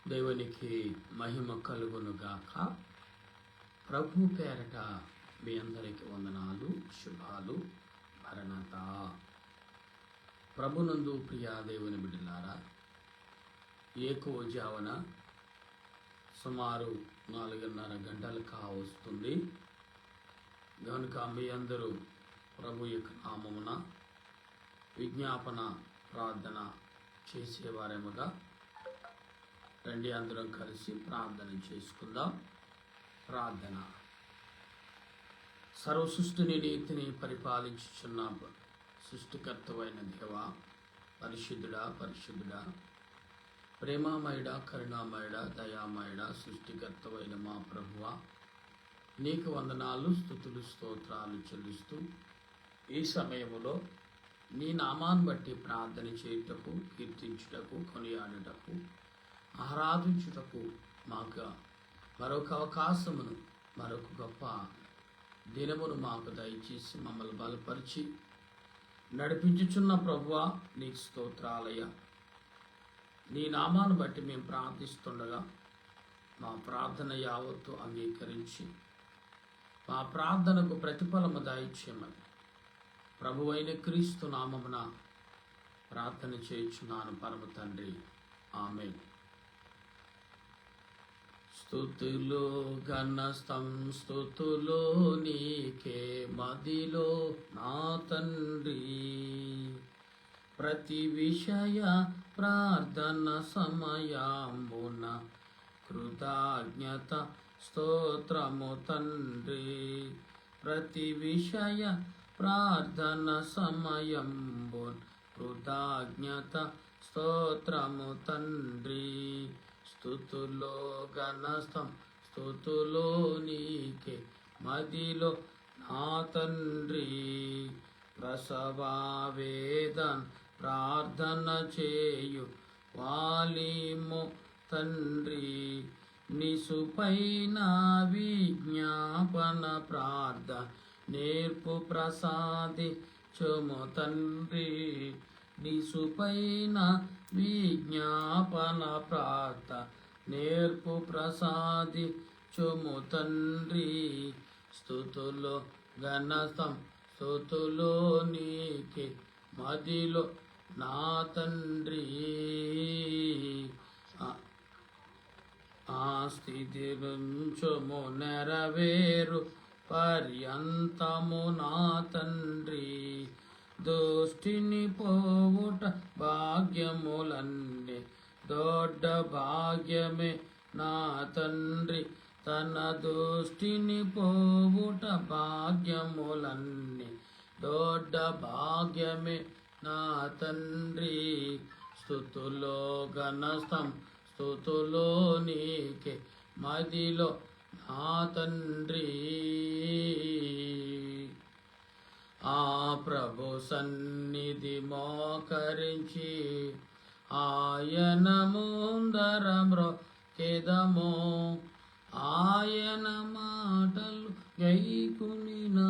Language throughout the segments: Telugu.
దేవునికి మహిమ కలుగునుగాక. ప్రభు పేరట మీ అందరికి వందనాలు, శుభాలు, మరణత. ప్రభునందు ప్రియా దేవుని బిడ్డలారా, ఏకోజావన సుమారు 4:30 గంటలు కావస్తుంది. కనుక మీ అందరూ ప్రభు యొక్క నామమున విజ్ఞాపన ప్రార్థన చేసేవారేమగా రండి, అందరం కలిసి ప్రార్థన చేసుకుందాం. ప్రార్థన. సర్వసృష్టిని నీతిని పరిపాలించుచున్న సృష్టికర్తవైన దేవా, పరిశుద్ధుడా, ప్రేమామయుడా, కరుణామయుడా, దయామయుడా, సృష్టికర్తవైన మా ప్రభువా, నీకు వందనాలు, స్తుతులు, స్తోత్రాలు చెల్లిస్తూ ఈ సమయంలో నీ నామాన్ని బట్టి ప్రార్థన చేయుటకు, కీర్తించుటకు, కొనియాడుటకు, ఆరాధించుటకు మాకు మరొక అవకాశమును, మరొక గొప్ప దినమును మాకు దయచేసి మమ్మల్ని బలపరిచి నడిపించుచున్న ప్రభువా, నీకు స్తోత్రాలయ్యా. నీ నామాన్ని బట్టి మేము ప్రార్థిస్తుండగా మా ప్రార్థన యావత్తు అంగీకరించి మా ప్రార్థనకు ప్రతిఫలము దయచేయమని ప్రభువైన క్రీస్తు నామమున ప్రార్థన చేయుచున్నాను పరమ తండ్రి, ఆమేన్. స్తుతులు ఘనస్తం స్తుతులు నీకే మదిలో నా తండ్రి, ప్రతి విషయ ప్రార్థన సమయమున కృతజ్ఞత స్తోత్రము తండ్రి, ప్రతి విషయ ప్రార్థన సమయంబున కృతజ్ఞత స్తోత్రము తండ్రి. స్తుతులో ఘనస్తం స్తుతులో నీకే మదిలో నా తండ్రి, ప్రసవ వేదన ప్రార్థన చేయు వాలిము తండ్రి, నిసుపైన విజ్ఞాపన ప్రార్థన నేర్పు ప్రసాది చొము తండ్రి, నిసుపైన విజ్ఞాపన ప్రార్థన నేర్పు ప్రసాది చొము తండ్రి. స్తుతులో ఘనతం స్తుతులో నీకే మదిలో నా తండ్రి, ఆ స్థితి నుంచము నెరవేరు పర్యంతము నా తండ్రి, దోష్టిని పోవుట భాగ్యములన్నీ దొడ్డ భాగ్యమే నా తండ్రి, తన దోష్టిని పోవుట భాగ్యములన్నీ దొడ్డ భాగ్యమే నా తండ్రి. స్తుతులో ఘనస్తం స్తుతులో నీకే మదిలో నా తండ్రి, ఆ ప్రభు సన్నిధి మోకరించి ఆయన ముందర మ్రొక్కెదము, ఆయన మాటలు గైకొనినా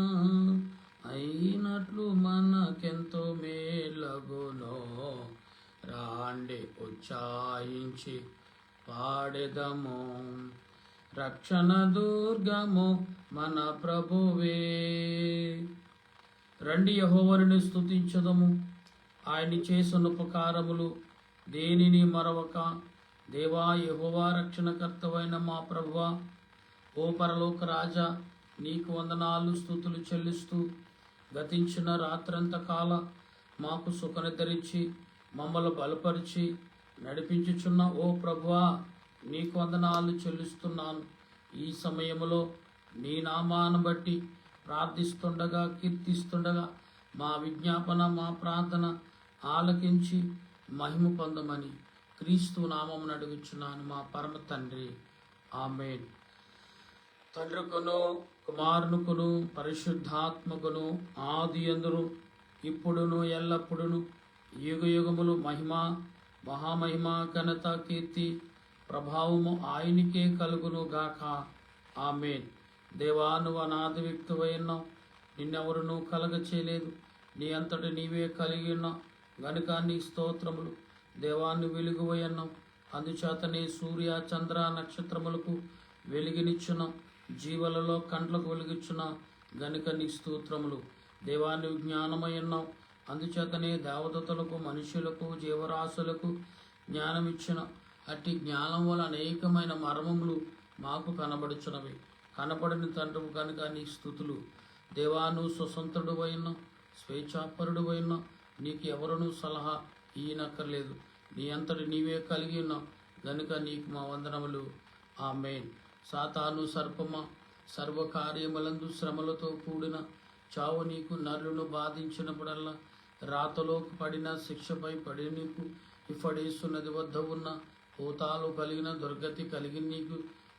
అయినట్లు మనకెంతో మేలగునో, రాండి ఉచ్చాయించి పాడెదము, రక్షణ దుర్గము మన ప్రభువే. రండి, యెహోవాను స్తుతించదము, ఆయన చేసిన ఉపకారములు దేనిని మరవక. దేవా, యెహోవా రక్షణకర్తవైన మా ప్రభువా, ఓ పరలోక రాజా, నీకు వందనాలు, స్తుతులు చెల్లిస్తూ గతించిన రాత్రంత కాల మాకు సుఖనిద్రించి మమ్మల్ని బలపరిచి నడిపించుచున్న ఓ ప్రభువా, నీకు వందనాలు చెల్లిస్తున్నాను. ఈ సమయంలో నీ నామాన్ని బట్టి ప్రార్థిస్తుండగా, కీర్తిస్తుండగా మా విజ్ఞాపన, మా ప్రార్థన ఆలకించి మహిమ పొందమని క్రీస్తు నామమున అడుగుచున్నాను మా పరమ తండ్రి, ఆమేన్. తండ్రికును కుమారునికును పరిశుద్ధాత్మకును ఆది యందును ఇప్పుడును ఎల్లప్పుడును యుగ యుగములు మహిమ, మహామహిమ, ఘనత, కీర్తి, ప్రభావము ఆయనకే కలుగును గాక, ఆమేన్. దేవా, నువ్వు అనాథ వ్యక్తివై ఉన్నావు, నిన్నెవరునూ కలగ చేయలేదు, నీ అంతటి నీవే కలిగి ఉన్నావు గనుక నీ స్తోత్రములు. దేవాన్ని వెలుగువై ఉన్నావు, అందుచేతనే సూర్య చంద్ర నక్షత్రములకు వెలుగునిచ్చున, జీవులలో కండ్లకు వెలుగిచ్చున గనుక నీ స్తోత్రములు. దేవాన్ని జ్ఞానమై ఉన్నావు. అందుచేతనే దేవదతులకు, మనుషులకు, జీవరాశులకు జ్ఞానమిచ్చిన అట్టి జ్ఞానం వల్ల అనేకమైన మర్మములు మాకు కనబడుచున్నవి. కనబడిన తండ్రి కనుక నీ స్తుతులు. దేవాను స్వతంత్రుడు అయిన, స్వేచ్ఛాపరుడు అయిన, నీకు ఎవరునూ సలహా ఈయనక్కర్లేదు. నీ అంతటి నీవే కలిగి ఉన్నావు గనుక నీకు మా వందనములు. ఆమేన్. సాతాను సర్పమ, సర్వకార్యములందు శ్రమలతో కూడిన చావు నీకు నరులను బాధించినప్పుడల్లా, రాతలోకి పడిన శిక్షపై పడి నీకు ఇఫడేస్తున్నది వద్ద ఉన్న భూతాలు కలిగిన దుర్గతి కలిగిన నీకు,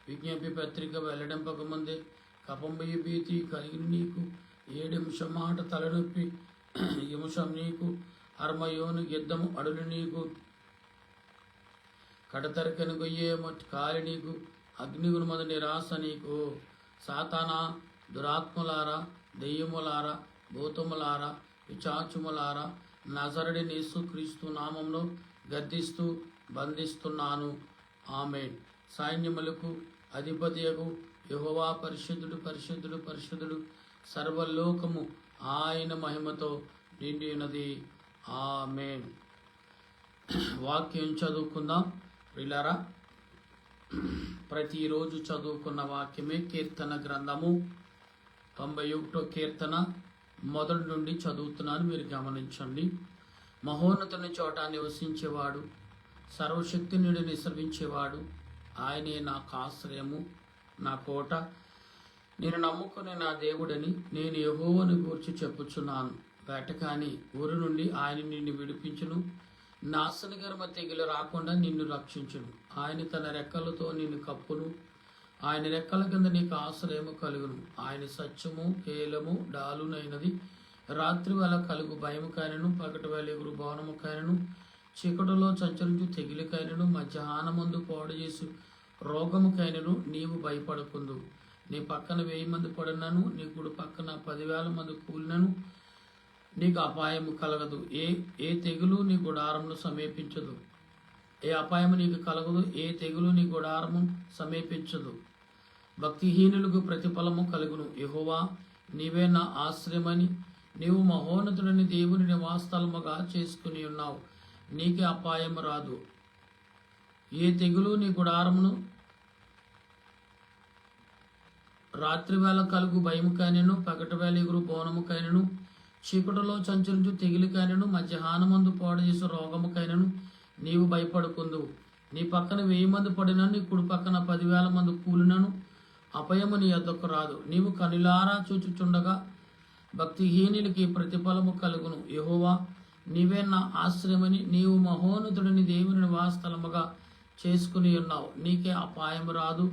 విజ్ఞప్తి పత్రిక వెల్లడింపకముందే కపంబయ్య భీతి కలిగిన నీకు, 7 నిమిషం మాట తలనొప్పి నిమిషం నీకు, అర్మయోను గిద్దము అడులు నీకు, కడతరకను గొయ్యే కాలి నీకు, అగ్నిగుణమద నిరాశ నీకు. సాతానా, దురాత్మలారా, దెయ్యములారా, భూతములారా, పిచాచుములారా, నజరుడైన యేసుక్రీస్తు నామంలో గద్దిస్తూ బంధిస్తున్నాను. ఆమేన్. సైన్యములకు అధిపతియగు యెహోవా పరిశుద్ధుడు, పరిశుద్ధుడు, పరిశుద్ధుడు, సర్వలోకము ఆయన మహిమతో నిండి ఉన్నది. ఆమేన్. వాక్యం చదువుకుందాం ప్రియులారా. ప్రతిరోజు చదువుకున్న వాక్యమే కీర్తన గ్రంథము 91వ కీర్తన మొదటి నుండి చదువుతున్నాను, మీరు గమనించండి. మహోన్నతుని చోట నివసించేవాడు, సర్వశక్తినుడి నిసర్వించేవాడు, ఆయనే నాకు ఆశ్రయము, నా కోట, నేను నమ్ముకునే నా దేవుడని నేను యెహోవాను గూర్చి చెప్పుచున్నాను. వేటకాని ఊరు నుండి ఆయన నిన్ను విడిపించును, నాశనకరమ తెగులు రాకుండా నిన్ను రక్షించును. ఆయన తన రెక్కలతో నిన్ను కప్పును, ఆయన రెక్కల కింద నీకు ఆశ్రయము కలుగును. ఆయన సత్యము, కేలము, డాలునైనది. రాత్రి వేళ కలుగు భయముకైనను, పగటి వేళ ఎగురు భవనముకైనను, చీకటిలో సంచరించు తెగిలికైనను, మధ్యాహ్నమందు పాడు చేసి రోగముకైనను నీవు భయపడకుందు. నీ పక్కన 1000 మంది పడినను, నీ కుడి పక్కన 10,000 మంది కూలినను నీకు అపాయము కలగదు. ఏ తెగులు నీ గుడారమును సమీపించదు. ఏ అపాయము నీకు కలగదు, ఏ తెగులు నీ గుడారము సమీపించదు. భక్తిహీనులకు ప్రతిఫలము కలుగును. యెహోవా, నీవే నా ఆశ్రయమని నీవు మహోన్నతుడిని దేవుని నివాసస్థలముగా చేసుకుని ఉన్నావు. నీకే అపాయము రాదు. ఏ తెగులు నీ గుడారమును, రాత్రి వేళ కలుగు భయముకైనను, పగటి వేళ ఎగురు బోనముకైనను, చీకటిలో సంచరించు తెగిలికైనను, మధ్యాహ్నమందు పాడు చేసే రోగముకైనను నీవు భయపడుకుందు. నీ పక్కన 1000 మంది పడినను, నీ కుడి పక్కన 10,000 మంది కూలినను అపాయము నీ యొద్దకు రాదు. నీవు కనులారా చూచుచుండగా భక్తిహీనులకి ప్రతిఫలము కలుగును. యెహోవా, నీవే నా ఆశ్రయమని నీవు మహోన్నతుడిని దేవుని నివాసస్థలముగా చేసుకుని ఉన్నావు. నీకే అపాయము రాదు.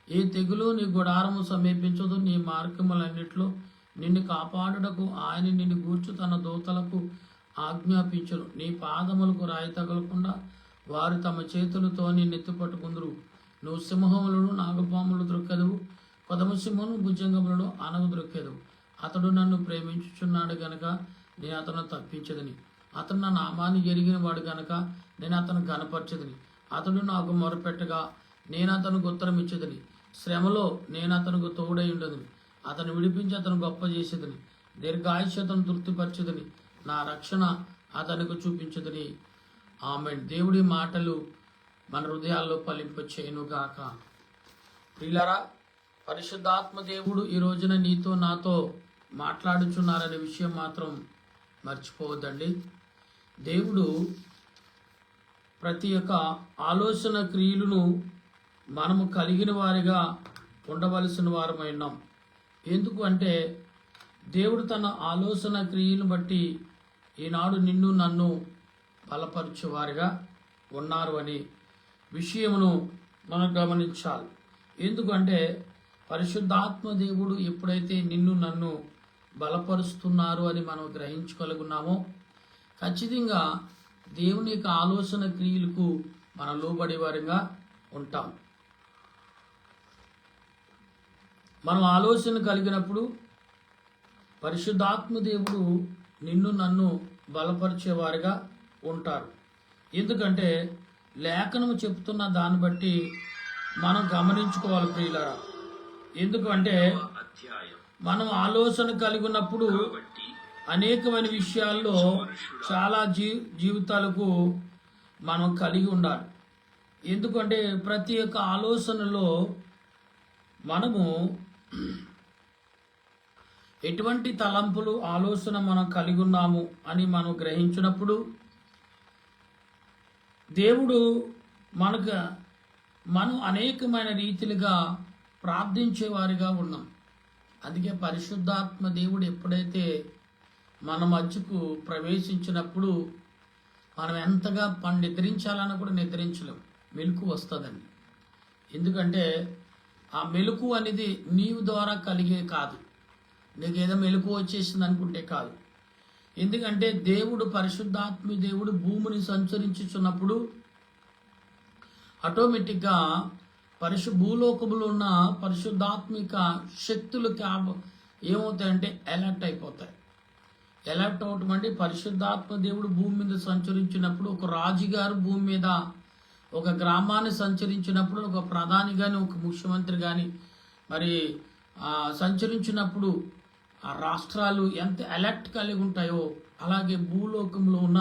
ఏ తెగులు నీ గుడారము సమీపించదు. నీ మార్గములన్నిట్లో నిన్ను కాపాడుటకు ఆయన నిన్ను గూర్చు తన దూతలకు ఆజ్ఞాపించును. నీ పాదములకు రాయి తగలకుండా వారు తమ చేతులతో నిన్నెత్తి పట్టుకుందురు. నువ్వు సింహములను, నాగపాములు దొరకెదవు, కొదమ సింహము భుజంగములను అనగు దొరకెదవు. అతడు నన్ను ప్రేమించుచున్నాడు గనక నేను అతను తప్పించదని, అతను నా నామాన్ని ఎరిగిన వాడు గనక నేను అతను గనపరచదని. అతడు నాకు మొరపెట్టగా నేను అతనికి ఉత్తరం ఇచ్చదని, శ్రమలో నేను అతనికి తోడై ఉండదని, అతను విడిపించి అతను గొప్ప చేసేదని, దీర్ఘాయుష్యతను తృప్తిపరచదని, నా రక్షణ అతనికి చూపించదని. ఆమేన్. దేవుడి మాటలు మన హృదయాల్లో ఫలింపచేయునుగాక. ప్రియులారా, పరిశుద్ధాత్మ దేవుడు ఈ రోజున నీతో నాతో మాట్లాడుచున్నారనే విషయం మాత్రం మర్చిపోవద్దండి. దేవుడు ప్రతి ఒక్క ఆలోచన క్రియలను మనము కలిగిన వారిగా ఉండవలసిన వారమై ఉన్నాం. ఎందుకు అంటే దేవుడు తన ఆలోచన క్రియలను బట్టి ఈనాడు నిన్ను నన్ను బలపరచువారిగా ఉన్నారు అనే విషయమును మనం గమనించాలి. ఎందుకంటే పరిశుద్ధాత్మ దేవుడు ఎప్పుడైతే నిన్ను నన్ను బలపరుస్తున్నారు అని మనం గ్రహించగలుగున్నామో ఖచ్చితంగా దేవుని యొక్క ఆలోచన క్రియలకు మనం లోబడే వారిగా ఉంటాం. మనం ఆలోచన కలిగినప్పుడు పరిశుద్ధాత్మ దేవుడు నిన్ను నన్ను బలపరిచేవారిగా ఉంటారు. ఎందుకంటే లేఖనము చెప్తున్న దాన్ని బట్టి మనం గమనించుకోవాలి ప్రియులారా. ఎందుకంటే మనం ఆలోచన కలిగి ఉన్నప్పుడు అనేకమైన విషయాల్లో చాలా జీవితాలకు మనం కలిగి ఉండాలి. ఎందుకంటే ప్రతి ఒక్క ఆలోచనలో మనము ఎటువంటి తలంపులు ఆలోచన మనం కలిగి ఉన్నాము అని మనం గ్రహించినప్పుడు దేవుడు మనం అనేకమైన రీతిలుగా ప్రార్థించేవారిగా ఉన్నాం. అందుకే పరిశుద్ధాత్మ దేవుడు ఎప్పుడైతే మన మధ్యకు ప్రవేశించినప్పుడు మనం ఎంతగా నిద్రించాలన్నా కూడా నిద్రించలేం, మెలకు వస్తుందండి. ఎందుకంటే ఆ మెలకు అనేది నీవు ద్వారా కలిగే కాదు, నీకు ఏదో మెలకు వచ్చేసింది అనుకుంటే కాదు. ఎందుకంటే దేవుడు పరిశుద్ధాత్మ దేవుడు భూమిని సంచరించుచున్నప్పుడు ఆటోమేటిక్గా భూలోకములో ఉన్న పరిశుద్ధాత్మిక శక్తులు ఏమవుతాయంటే అలర్ట్ అయిపోతాయి. అలర్ట్ అవటం అంటే పరిశుద్ధాత్మ దేవుడు భూమి మీద సంచరించినప్పుడు, ఒక రాజుగారు భూమి మీద ఒక గ్రామాన్ని సంచరించినప్పుడు, ఒక ప్రధాని కానీ ఒక ముఖ్యమంత్రి కానీ మరి సంచరించినప్పుడు ఆ రాష్ట్రాలు ఎంత అలర్ట్ కలిగి ఉంటాయో, అలాగే భూలోకంలో ఉన్న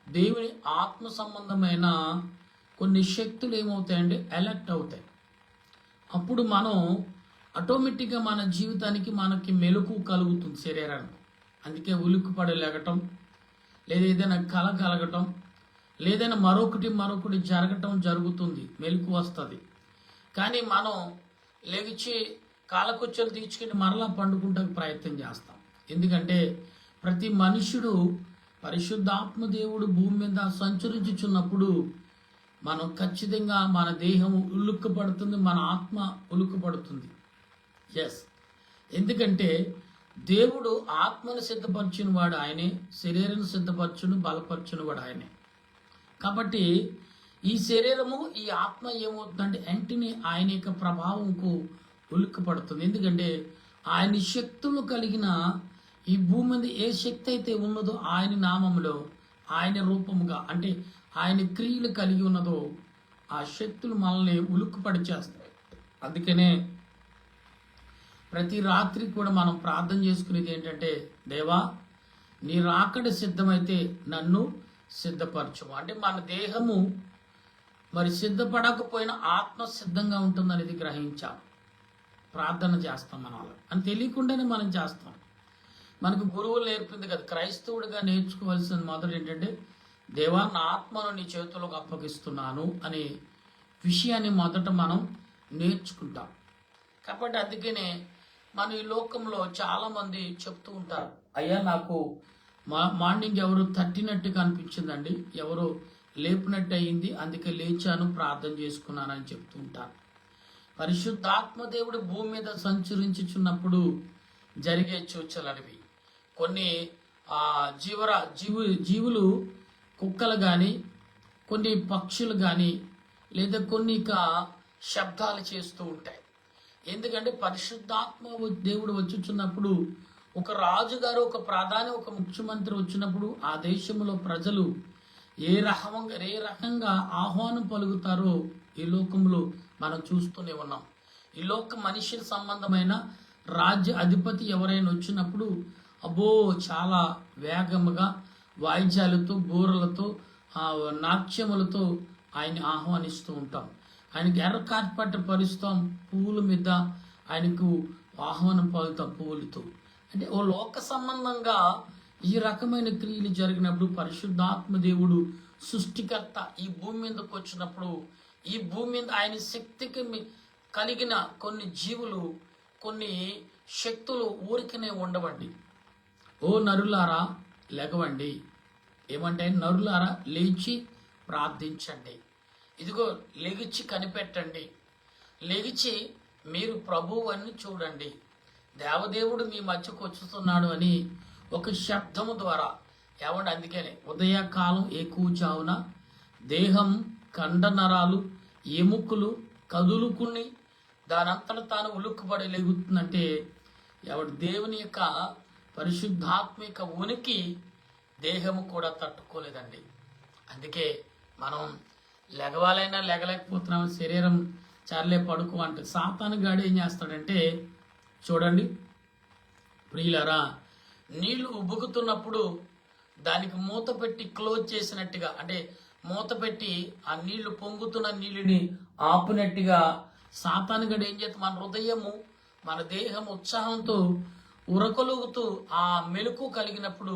దేవుని ఆత్మ సంబంధమైన కొన్ని శక్తులు ఏమవుతాయంటే అలర్ట్ అవుతాయి. అప్పుడు మనం ఆటోమేటిక్గా మన జీవితానికి మనకి మెలకు కలుగుతుంది శరీరానికి. అందుకే ఉలిక్కిపడి లేగటం, లేదా ఏదైనా కల కలగటం, లేదైనా మరొకటి జరగటం జరుగుతుంది, మెలకు వస్తుంది. కానీ మనం లేచి కాలకొచ్చెలు తీర్చుకుని మరలా పండుకుంటానికి ప్రయత్నం చేస్తాం. ఎందుకంటే ప్రతి మనుషుడు పరిశుద్ధాత్మ దేవుడు భూమి మీద సంచరించుచున్నప్పుడు మనం ఖచ్చితంగా మన దేహము ఉలుక్కుపడుతుంది, మన ఆత్మ ఉలుక్కుపడుతుంది. ఎస్, ఎందుకంటే దేవుడు ఆత్మను సిద్ధపరచిన వాడు ఆయనే, శరీరాన్ని సిద్ధపరచును బలపరచును వాడు ఆయనే. కాబట్టి ఈ శరీరము ఈ ఆత్మ ఏమవుతుందంటే వెంటనే ఆయన యొక్క ప్రభావంకు ఉలిక్కిపడుతుంది. ఎందుకంటే ఆయన శక్తులు కలిగిన ఈ భూమి మీద ఏ శక్తి అయితే ఉన్నదో ఆయన నామములో, ఆయన రూపముగా అంటే ఆయన క్రియలు కలిగి ఉన్నదో ఆ శక్తులు మనల్ని ఉలిక్కిపడి చేస్తాయి. అందుకనే ప్రతి రాత్రి కూడా మనం ప్రార్థన చేసుకునేది ఏంటంటే, దేవా నీ రాకడ సిద్ధమైతే నన్ను సిద్ధపరచు. అంటే మన దేహము మరి సిద్ధపడకపోయినా ఆత్మ సిద్ధంగా ఉంటుందనేది గ్రహించాం. ప్రార్థన చేస్తాం మనం అని తెలియకుండానే మనం చేస్తాం. మనకు గురువులు నేర్పింది కదా, క్రైస్తవుడిగా నేర్చుకోవాల్సిన మొదటి ఏంటంటే, దేవా నా ఆత్మను నీ చేతులకు అప్పగిస్తున్నాను అనే విషయాన్ని మొదట మనం నేర్చుకుంటాం. కాబట్టి అందుకనే మన ఈ లోకంలో చాలామంది చెప్తూ ఉంటారు, అయ్యా నాకు మార్నింగ్ ఎవరు తట్టినట్టుగా అనిపించిందండి, ఎవరు లేపినట్టు అయింది, అందుకే లేచాను ప్రార్థన చేసుకున్నానని చెప్తూ ఉంటారు. పరిశుద్ధాత్మదేవుడు భూమి మీద సంచరించుచున్నప్పుడు జరిగే సూచనలవి. కొన్ని జీవులు కుక్కలు కానీ, కొన్ని పక్షులు కానీ, లేదా కొన్ని శబ్దాలు చేస్తూ ఉంటాయి. ఎందుకంటే పరిశుద్ధాత్మ దేవుడు వచ్చుచున్నప్పుడు, ఒక రాజుగారు, ఒక ప్రధాని, ఒక ముఖ్యమంత్రి వచ్చినప్పుడు ఆ దేశంలో ప్రజలు ఏ రకంగా ఆహ్వానం పలుకుతారో ఈ లోకంలో మనం చూస్తూనే ఉన్నాం. ఈ లోక మనిషి సంబంధమైన రాజ్య అధిపతి ఎవరైనా వచ్చినప్పుడు అబ్బో చాలా వేగముగా వాయిద్యాలతో, బూరలతో, నాట్యములతో ఆయన్ని ఆహ్వానిస్తూ ఉంటాం. ఆయనకి ఎర్ర కార్పెట్ పరుస్తాం, పువ్వుల మీద ఆయనకు ఆహ్వానం పలుకుతాం పువ్వులతో. అంటే ఓ లోక సంబంధంగా ఈ రకమైన క్రియలు జరిగినప్పుడు పరిశుద్ధాత్మ దేవుడు సృష్టికర్త ఈ భూమి మీదకి వచ్చినప్పుడు, ఈ భూమి మీద ఆయన శక్తికి కలిగిన కొన్ని జీవులు, కొన్ని శక్తులు ఊరికనే ఉండవండి. ఓ నరులారా లెగవండి, ఏమంటే నరులారా లేచి ప్రార్థించండి, ఇదిగో లెగిచి కనిపెట్టండి, లెగిచి మీరు ప్రభువు అని చూడండి, దేవదేవుడు మీ మధ్యకు వచ్చుతున్నాడు అని ఒక శబ్దము ద్వారా. ఏమంటే అందుకనే ఉదయకాలం ఏకూచావున దేహం కండనరాలు ఎముకలు కదులుకుని దానంతట తాను ఉలుక్కుపడి లేగుతుందంటే ఎవడు దేవుని యొక్క పరిశుద్ధాత్మిక ఉనికి దేహము కూడా తట్టుకోలేదండి. అందుకే మనం లెగవాలైనా లెగలేకపోతున్నాం, శరీరం చాలే పడుకో అంటే సాతాను గాడు ఏం చేస్తాడంటే, చూడండి ప్రియులరా, నీళ్లు ఉబ్బుకుతున్నప్పుడు దానికి మూత పెట్టి క్లోజ్ చేసినట్టుగా, అంటే మూత పెట్టి ఆ నీళ్లు పొంగుతున్న నీళ్ళని ఆపునట్టుగా సాతాను గడు ఏం చేస్తే మన హృదయము మన దేహం ఉత్సాహంతో ఉరకలుగుతూ ఆ మెలకు కలిగినప్పుడు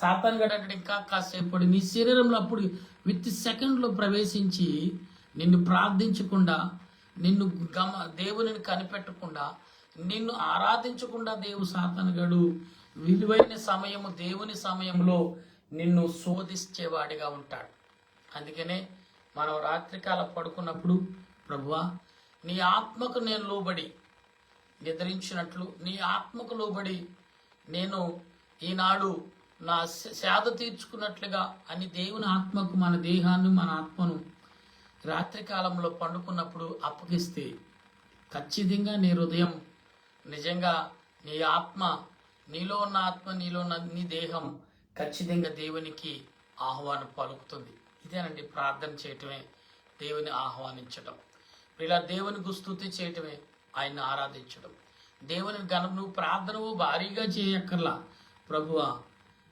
సాతాను గడు అంటే ఇంకా కాసేపటి నీ శరీరంలో అప్పుడు విత్ సెకండ్లో ప్రవేశించి నిన్ను ప్రార్థించకుండా, నిన్ను దేవునిని కనిపెట్టకుండా, నిన్ను ఆరాధించకుండా సాతాను గడు విలువైన సమయము దేవుని సమయంలో నిన్ను శోధించేవాడిగా ఉంటాడు. అందుకనే మనం రాత్రికాల పడుకున్నప్పుడు, ప్రభువా నీ ఆత్మకు నేను లోబడి నిద్రించినట్లు, నీ ఆత్మకు లోబడి నేను ఈనాడు నా సేద తీర్చుకున్నట్లుగా అని దేవుని ఆత్మకు మన దేహాన్ని మన ఆత్మను రాత్రికాలంలో పండుకున్నప్పుడు అప్పగిస్తే ఖచ్చితంగా నీ హృదయం నిజంగా నీ ఆత్మ, నీలో ఉన్న ఆత్మ, నీలో ఉన్న నీ దేహం ఖచ్చితంగా దేవునికి ఆహ్వానం పలుకుతుంది. ఇదేనండి ప్రార్థన చేయటమే దేవుని ఆహ్వానించడం. ఇలా దేవునికి స్తుతి చేయటమే ఆయన్ని ఆరాధించడం. దేవుని నువ్వు ప్రార్థనవు భారీగా చేయక్కర్లా. ప్రభువా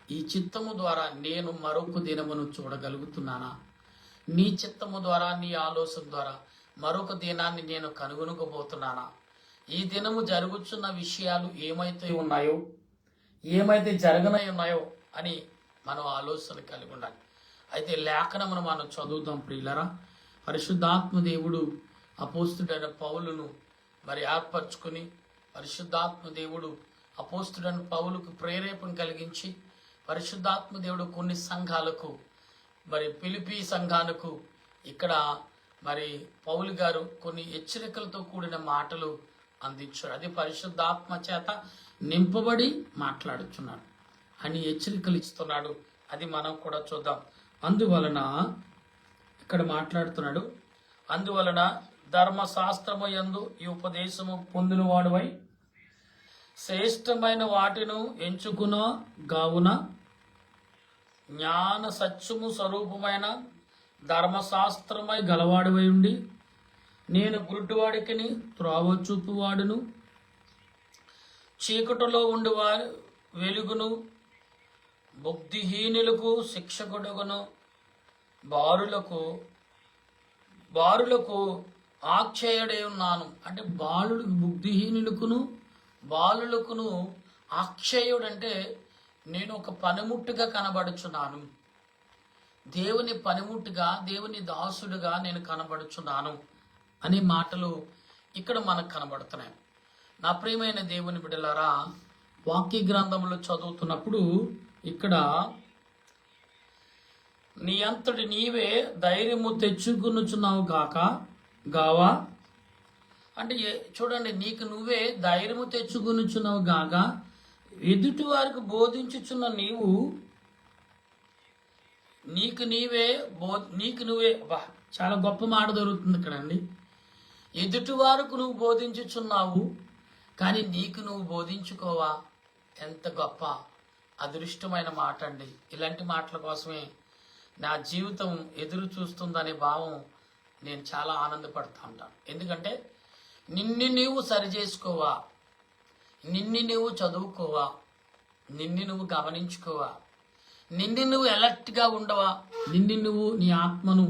ఈ చిత్తము ద్వారా నేను మరొక దినమును చూడగలుగుతున్నానా, నీ చిత్తము ద్వారా నీ ఆలోచన ద్వారా మరొక దినాన్ని నేను కనుగొనకపోతున్నానా, ఈ దినము జరుగుతున్న విషయాలు ఏమైతే ఉన్నాయో, ఏమైతే జరగనై ఉన్నాయో అని మనం ఆలోచన కలిగి ఉండాలి. అయితే లేఖనమును మనం చదువుతాం ప్రియులరా. పరిశుద్ధాత్మ దేవుడు అపోస్తుడైన పౌలును మరి ఏర్పరచుకుని, పరిశుద్ధాత్మ దేవుడు అపోస్తుడైన పౌలుకు ప్రేరేపణ కలిగించి, పరిశుద్ధాత్మ దేవుడు కొన్ని సంఘాలకు, మరి ఫిలిప్పీ సంఘాలకు ఇక్కడ మరి పౌలు గారు కొన్ని హెచ్చరికలతో కూడిన మాటలు అందించారు. అది పరిశుద్ధాత్మ చేత నింపబడి మాట్లాడుచున్నాడు అని హెచ్చరికలు ఇస్తున్నాడు. అది మనం కూడా చూద్దాం. అందువలన ఇక్కడ మాట్లాడుతున్నాడు, అందువలన ధర్మశాస్త్రము యందు ఈ ఉపదేశము పొందిన వాడువై శ్రేష్టమైన వాటిను ఎంచుకున్న గావున జ్ఞాన సత్యము స్వరూపమైన ధర్మశాస్త్రమై గలవాడివై ఉండి, నేను గుడ్డివాడికిని త్రోవ చూపువాడును, చీకటిలో ఉండివారి వెలుగును, బుద్ధిహీనులకు శిక్షకుడుగును, బారులకు ఆక్షేయుడై ఉన్నాను. అంటే బాలులకు, బుద్ధిహీనులకును బాలులకును ఆక్షేయుడు అంటే నేను ఒక పనిముట్టుగా కనబడుచున్నాను, దేవుని పనిముట్టుగా, దేవుని దాసుడుగా నేను కనబడుచున్నాను అనే మాటలు ఇక్కడ మనకు కనబడుతున్నాయి. నా ప్రియమైన దేవుని బిడ్డలారా, వాక్య గ్రంథంలో చదువుతున్నప్పుడు ఇక్కడ నీ అంతటి నీవే ధైర్యము తెచ్చుకునుచున్నావు గావా అంటే చూడండి, నీకు నువ్వే ధైర్యము తెచ్చుకునుచున్నావు గాక ఎదుటి వారికి బోధించుచున్న నీవు, నీకు నువ్వే చాలా గొప్ప మాట దొరుకుతుంది ఇక్కడ అండి. ఎదుటి వారికి నువ్వు బోధించుచున్నావు, కానీ నీకు నువ్వు బోధించుకోవా? ఎంత గొప్ప అదృష్టమైన మాట అండి. ఇలాంటి మాటల కోసమే నా జీవితం ఎదురు చూస్తుందనే భావం నేను చాలా ఆనందపడుతూ ఉంటాను. ఎందుకంటే నిన్ను నీవు సరి చేసుకోవా, నిన్ను నువ్వు చదువుకోవా, నిన్ను నువ్వు గమనించుకోవా, నిన్ను నువ్వు ఎలర్ట్గా ఉండవా, నిన్ను నువ్వు నీ ఆత్మను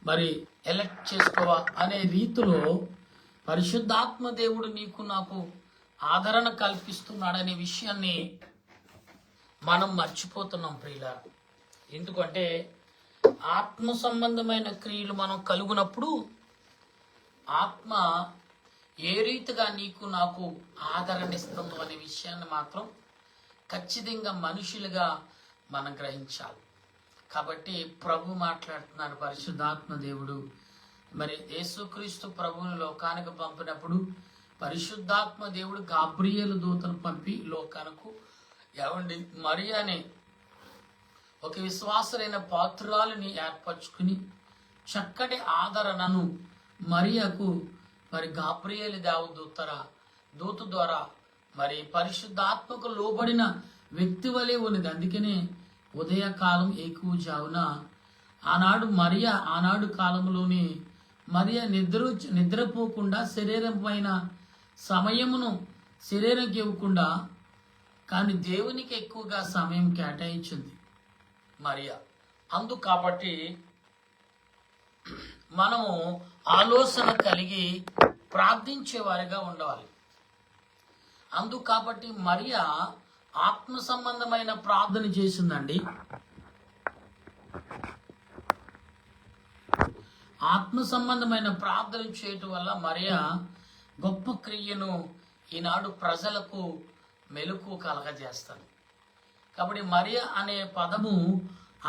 మరి ఎలర్ట్ చేసుకోవా అనే రీతిలో పరిశుద్ధాత్మ దేవుడు నీకు నాకు ఆదరణ కల్పిస్తున్నాడనే విషయాన్ని మనం మర్చిపోతున్నాం ప్రియులారా. ఎందుకంటే ఆత్మ సంబంధమైన క్రియలు మనం కలుగునప్పుడు ఆత్మ ఏ రీతిగా నీకు నాకు ఆదరణ ఇస్తుందో అనే విషయాన్ని మాత్రం ఖచ్చితంగా మనుషులుగా మనం గ్రహించాలి. కాబట్టి ప్రభు మాట్లాడుతున్నాడు, పరిశుద్ధాత్మ దేవుడు మరి యేసుక్రీస్తు ప్రభువుని లోకానికి పంపినప్పుడు పరిశుద్ధాత్మ దేవుడు గాబ్రియేలు దూతను పంపి లోకానికి మరియాని ఒక విశ్వాసరైన పాత్రురాలిని ఏర్పరచుకుని చక్కటి ఆదరణను మరియకు మరి గాబ్రియేలు దూత ద్వారా మరి పరిశుద్ధాత్మకు లోబడిన వ్యక్తి వలె ఉన్నది. అందుకనే ఉదయకాలం ఎక్కువ జావున ఆనాడు కాలంలోని మరియా నిద్రపోకుండా శరీరం పైన సమయమును శరీరంకి ఇవ్వకుండా కానీ దేవునికి ఎక్కువగా సమయం కేటాయించింది మరియా. కాబట్టి మనము ఆలోచన కలిగి ప్రార్థించేవారిగా ఉండాలి. కాబట్టి మరియా ఆత్మ సంబంధమైన ప్రార్థన చేసిందండి. ఆత్మ సంబంధమైన ప్రార్థన చేయటం వల్ల మరియా గొప్ప క్రియను ఈనాడు ప్రజలకు మెలకు కలగజేస్తాను. కాబట్టి మరియా అనే పదము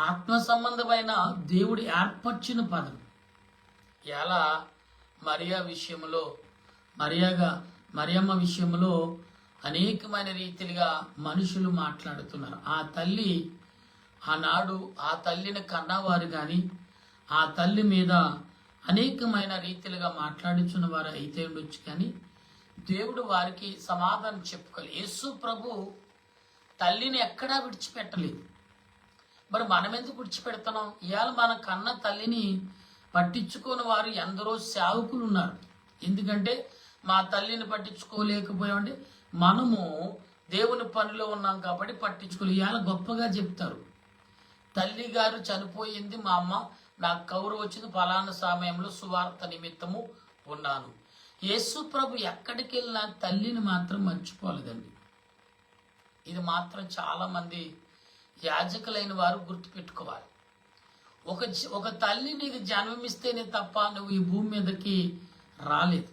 ఆత్మ సంబంధమైన దేవుడి ఏర్పరిచిన పదం. ఎలా మరియమ్మ విషయంలో అనేకమైన రీతిలుగా మనుషులు మాట్లాడుతున్నారు. ఆనాడు ఆ తల్లిని కన్నవారు కానీ ఆ తల్లి మీద అనేకమైన రీతిలుగా మాట్లాడుచున్న వారు అయితే ఉండొచ్చు, కానీ దేవుడు వారికి సమాధానం చెప్పుకోలేదు. యేసు ప్రభు తల్లిని ఎక్కడా విడిచిపెట్టలేదు. మరి మనం ఎందుకు విడిచిపెడతాం? ఇవాళ మన కన్న తల్లిని పట్టించుకోని వారు ఎందరో సేవకులు ఉన్నారు. ఎందుకంటే మా తల్లిని పట్టించుకోలేకపోయామంటే మనము దేవుని పనిలో ఉన్నాం కాబట్టి పట్టించుకోలేదు. ఇవాళ గొప్పగా చెప్తారు, తల్లి గారు చనిపోయింది, మా అమ్మ నాకు కౌరు వచ్చింది, ఫలానా సమయంలో సువార్త నిమిత్తము ఉన్నాను. యేసు ప్రభు ఎక్కడికి వెళ్ళినా తల్లిని మాత్రం మర్చిపోలేదండి. ఇది మాత్రం చాలా మంది యాజకులైన వారు గుర్తుపెట్టుకోవాలి. ఒక తల్లి నీకు జన్మమిస్తేనే తప్ప నువ్వు ఈ భూమి మీదకి రాలేదు.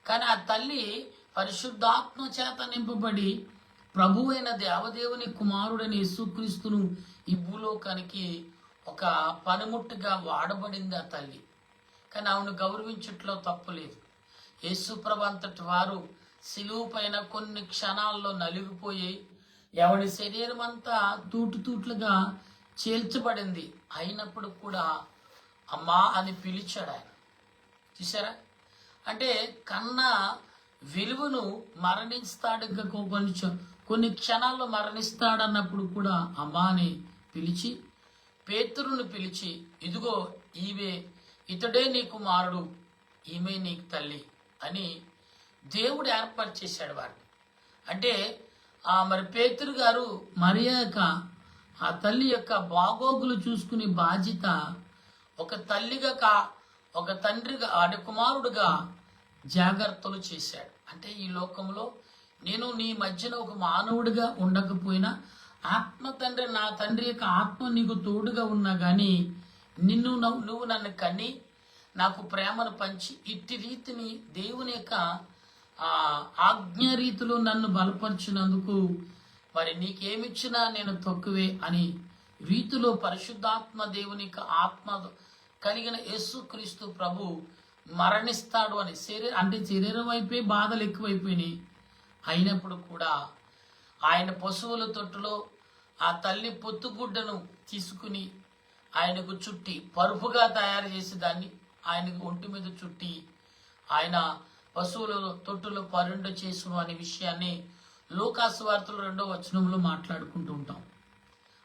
కానీ ఆ తల్లి పరిశుద్ధాత్మ చేత నింపబడి ప్రభువైన దేవదేవుని కుమారుడైన యేసుక్రీస్తును ఈ భూలోకానికి ఒక పనిముట్టుగా వాడబడింది ఆ తల్లి. కానీ ఆమెను గౌరవించట్లో తప్పులేదు. యేసు ప్రభు అంతటి వారు శిలువ పైన కొన్ని క్షణాల్లో నలిగిపోయి ఎవడి శరీరం అంతా తూట్లుగా చేల్చబడింది. అయినప్పుడు కూడా అమ్మా అని పిలిచాడు ఆయన. చూసారా? అంటే కన్నా విలువను మరణిస్తాడు, ఇంకా కొన్ని క్షణాల్లో మరణిస్తాడన్నప్పుడు కూడా అమ్మా అని పిలిచి పేతురును పిలిచి, ఇదిగో ఇతడే నీ కుమారుడు, ఈమె నీకు తల్లి అని దేవుడు ఏర్పరిచేశాడు వారిని. అంటే మరి పేతురు గారు ఆ తల్లి యొక్క బాగోగులు చూసుకునే బాధ్యత ఒక తల్లిగా ఒక తండ్రిగా అంటే కుమారుడుగా జాగ్రత్తలు చేశాడు. అంటే ఈ లోకంలో నేను నీ మధ్యన ఒక మానవుడిగా ఉండకపోయినా ఆత్మ తండ్రి, నా తండ్రి యొక్క ఆత్మ నీకు తోడుగా ఉన్నా కానీ నువ్వు నన్ను కని నాకు ప్రేమను పంచి ఇట్టి రీతిని దేవుని యొక్క ఆజ్ఞ రీతిలో నన్ను బలపరిచినందుకు మరి నీకేమిచ్చినా నేను తక్కువే అని రీతిలో పరిశుద్ధాత్మ దేవుని యొక్క ఆత్మ కలిగిన యేసుక్రీస్తు ప్రభు మరణిస్తాడు అని శరీరం అయిపోయి బాధలు ఎక్కువైపోయినాయి. అయినప్పుడు కూడా ఆయన పశువుల తొట్టులో ఆ తల్లి పొత్తుగుడ్డను తీసుకుని ఆయనకు చుట్టి పరుపుగా తయారు చేసి దాన్ని ఆయనకు ఒంటి మీద చుట్టి ఆయన పశువుల తొట్టులో పరుండ చేసును అనే విషయాన్ని లూకాసు వార్తలు 2వ వచనంలో మాట్లాడుకుంటూ ఉంటాం.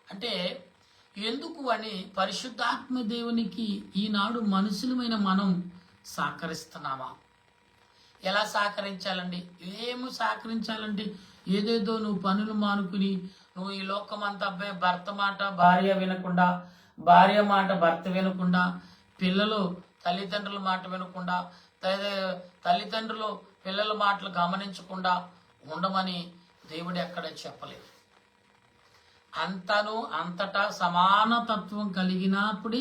అంటే ఎందుకు అని పరిశుద్ధాత్మ దేవునికి ఈనాడు మనుషులమైన మనం సహకరిస్తున్నామా? ఎలా సహకరించాలండి? సహకరించాలంటే ఏదేదో నువ్వు పనులు మానుకుని నువ్వు ఈ లోకమంతా భర్త మాట భార్య వినకుండా, భార్య మాట భర్త వినకుండా, పిల్లలు తల్లిదండ్రుల మాట వినకుండా, తల్లిదండ్రులు పిల్లల మాటలు గమనించకుండా ఉండమని దేవుడు ఎక్కడ చెప్పలేదు. అంతటా సమానతత్వం కలిగినప్పుడు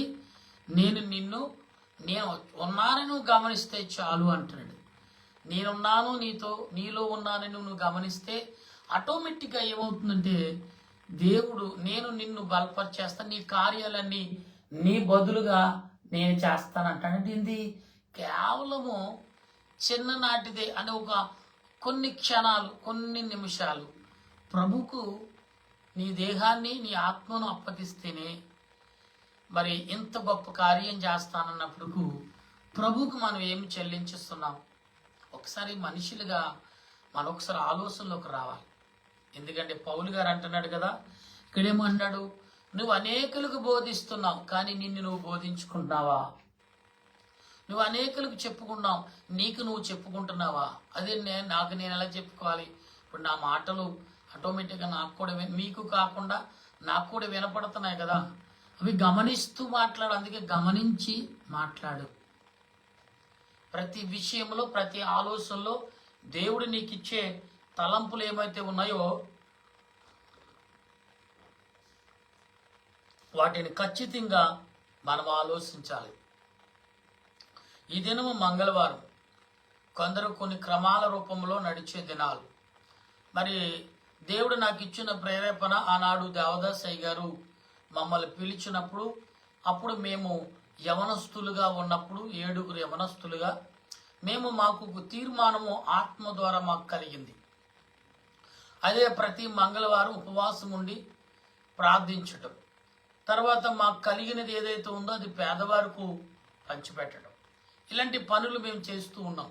నేను ఉన్నానని నువ్వు గమనిస్తే చాలు అంటున్నాడు. నేనున్నాను నీలో ఉన్నానని నువ్వు గమనిస్తే ఆటోమేటిక్గా ఏమవుతుందంటే దేవుడు నేను నిన్ను బలపరిచేస్తాను, నీ కార్యాలన్నీ నీ బదులుగా నేను చేస్తానంటానంటే ఇది కేవలము చిన్ననాటిదే అంటే కొన్ని క్షణాలు, కొన్ని నిమిషాలు ప్రభుకు నీ దేహాన్ని నీ ఆత్మను అప్పగిస్తేనే మరి ఇంత గొప్ప కార్యం చేస్తానన్నప్పుడు ప్రభుకు మనం ఏమి చెల్లించిస్తున్నాం? ఒకసారి మనుషులుగా మనం ఒకసారి ఆలోచనలోకి రావాలి. ఎందుకంటే పౌలు గారు అంటున్నాడు కదా, ఇక్కడేమో అన్నాడు, నువ్వు అనేకులకు బోధిస్తున్నావు, కానీ నిన్ను నువ్వు బోధించుకుంటున్నావా? నువ్వు అనేకులకు చెప్పుకున్నావు, నీకు నువ్వు చెప్పుకుంటున్నావా? అదే నాకు నేను ఎలా చెప్పుకోవాలి? ఇప్పుడు నా మాటలు ఆటోమేటిక్గా నాకు కూడా మీకు కాకుండా నాకు కూడా వినపడుతున్నాయి కదా, అవి గమనిస్తూ మాట్లాడు. అందుకే గమనించి మాట్లాడు. ప్రతి విషయంలో, ప్రతి ఆలోచనలో దేవుడు నీకు ఇచ్చే తలంపులు ఏమైతే ఉన్నాయో వాటిని ఖచ్చితంగా మనం ఆలోచించాలి. ఈ దినము మంగళవారం, కొందరు కొన్ని క్రమాల రూపంలో నడిచే దినాలు. మరి దేవుడు నాకు ఇచ్చిన ప్రేరేపణ, ఆనాడు దేవదాసయ్య గారు మమ్మల్ని పిలిచినప్పుడు, అప్పుడు మేము యవనస్తులుగా ఉన్నప్పుడు, 7 యవనస్తులుగా మాకు తీర్మానము ఆత్మ ద్వారా మాకు కలిగింది. అదే ప్రతి మంగళవారం ఉపవాసం ఉండి ప్రార్థించటం, తర్వాత మాకు కలిగినది ఏదైతే ఉందో అది పేదవారికి పంచిపెట్టడం, ఇలాంటి పనులు మేము చేస్తూ ఉన్నాం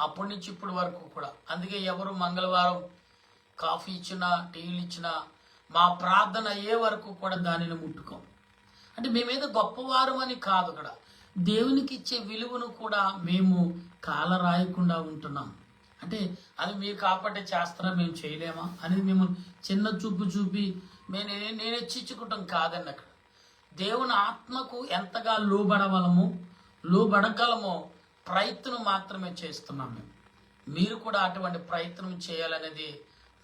అప్పటి నుంచి ఇప్పటి వరకు కూడా. అందుకే ఎవరు మంగళవారం కాఫీ ఇచ్చినా, టీలు ఇచ్చినా, మా ప్రార్థన అయ్యే వరకు కూడా దానిని ముట్టుకోం. అంటే మేమేదో గొప్పవారం అని కాదు, అక్కడ దేవునికి ఇచ్చే విలువను కూడా మేము కాలరాయకుండా ఉంటున్నాం. అంటే అది మీరు కాపాటే చేస్తారా, మేము చేయలేమా అనేది మేము చిన్న చూపు చూపి నేను హెచ్చించుకుంటాం కాదండి. అక్కడ దేవుని ఆత్మకు ఎంతగా లోబడగలమో ప్రయత్నం మాత్రమే చేస్తున్నాం మేము. మీరు కూడా అటువంటి ప్రయత్నం చేయాలనేది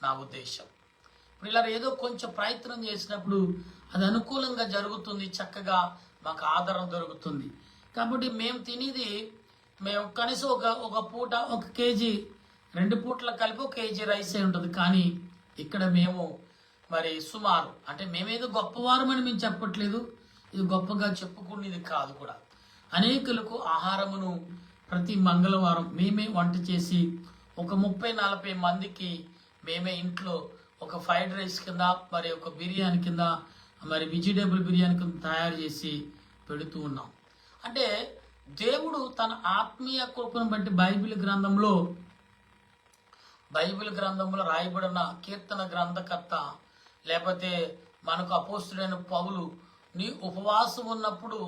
నా ఉద్దేశం. ఇప్పుడు ఇలా ఏదో కొంచెం ప్రయత్నం చేసినప్పుడు అది అనుకూలంగా జరుగుతుంది, చక్కగా మాకు ఆదరణ దొరుకుతుంది. కాబట్టి మేము తినేది కనీసం ఒక పూట 1 కేజీ, 2 పూటలు కలిపి 1 కేజీ రైస్ అయి ఉంటుంది. కానీ ఇక్కడ మేము మరి సుమారు, అంటే మేమేదో గొప్పవారం అని మేము చెప్పట్లేదు, ఇది గొప్పగా చెప్పుకునేది కాదు కూడా. అనేకులకు ఆహారమును ప్రతి మంగళవారం మేమే వంట చేసి ఒక 30-40 మందికి మేమే ఇంట్లో ఒక ఫ్రైడ్ రైస్ కింద, మరి ఒక బిర్యానీ కింద, మరి వెజిటేబుల్ బిర్యానీ కింద తయారు చేసి పెడుతూ ఉన్నాం. అంటే దేవుడు తన ఆత్మీయ కృపను బట్టి బైబిల్ గ్రంథంలో రాయబడిన కీర్తన గ్రంథకర్త, లేకపోతే మనకు అపోస్తుడైన పౌలు, నీ ఉపవాసం ఉన్నప్పుడు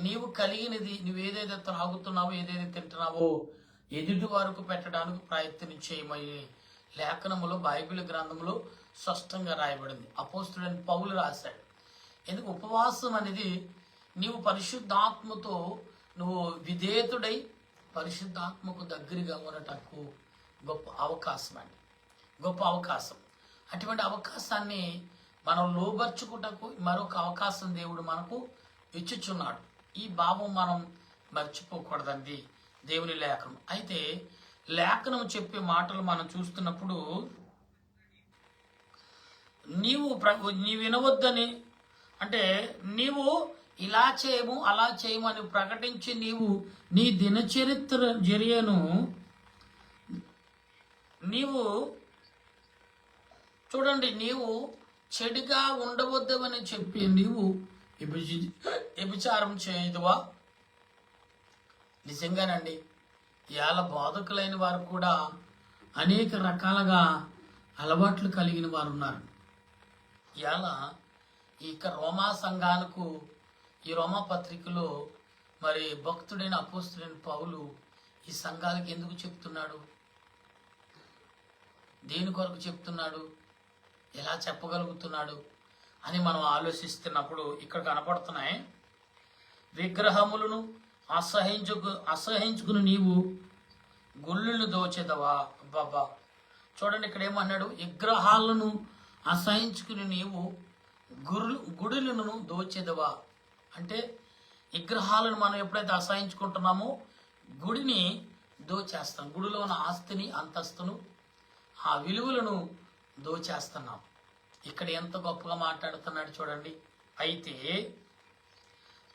నీవు కలిగినది, నువ్వు ఏదైతే త్రాగుతున్నావో, ఏదైతే తింటున్నావో ఎదుటి వరకు పెట్టడానికి ప్రయత్నం చేయమని లేఖనములో, బైబిల్ గ్రంథంలో స్పష్టంగా రాయబడింది. అపోస్తుడైన పౌలు రాశాడు. ఎందుకు ఉపవాసం అనేది నీవు పరిశుద్ధాత్మతో నువ్వు విధేయతుడై పరిశుద్ధాత్మకు దగ్గరగా ఉండటకు గొప్ప అవకాశం అండి, గొప్ప అవకాశం. అటువంటి అవకాశాన్ని మనం లోబర్చుకుంటకు మరొక అవకాశం దేవుడు మనకు ఇచ్చుచున్నాడు. ఈ భావం మనం మర్చిపోకూడదండి దేవుని లేఖనం. అయితే లేఖనం చెప్పే మాటలు మనం చూస్తున్నప్పుడు నీవు వినవద్దని, అంటే నీవు ఇలా చేయము అలా చేయమని ప్రకటించి నీవు నీ దినచర్యను నీవు చూడండి, నీవు చెడుగా ఉండవద్దని చెప్పి నీవు వ్యభిచారం చేయదువా? నిజంగానండి, ఇవాళ బోధకులైన వారు కూడా అనేక రకాలుగా అలవాట్లు కలిగిన వారు ఉన్నారు. ఇవాళ ఇక రోమా సంఘాలకు, ఈ రోమా పత్రికలో మరి భక్తుడైన అపోస్తుడైన పౌలు ఈ సంఘాలకు ఎందుకు చెప్తున్నాడు, దేని కొరకు చెప్తున్నాడు, ఎలా చెప్పగలుగుతున్నాడు అని మనం ఆలోచిస్తున్నప్పుడు ఇక్కడ కనపడుతున్నాయి. విగ్రహములను అసహించుకుని నీవు గుళ్ళను దోచెదవా? బాబా చూడండి, ఇక్కడ ఏమన్నాడు, విగ్రహాలను అసహించుకుని నీవు గుడులను దోచెదవా. అంటే విగ్రహాలను మనం ఎప్పుడైతే అసహించుకుంటున్నామో గుడిని దోచేస్తాం. గుడిలో ఉన్న ఆస్తిని, అంతస్తును, ఆ విలువలను దోచేస్తున్నాం. ఇక్కడ ఎంత గొప్పగా మాట్లాడుతున్నాడు చూడండి. అయితే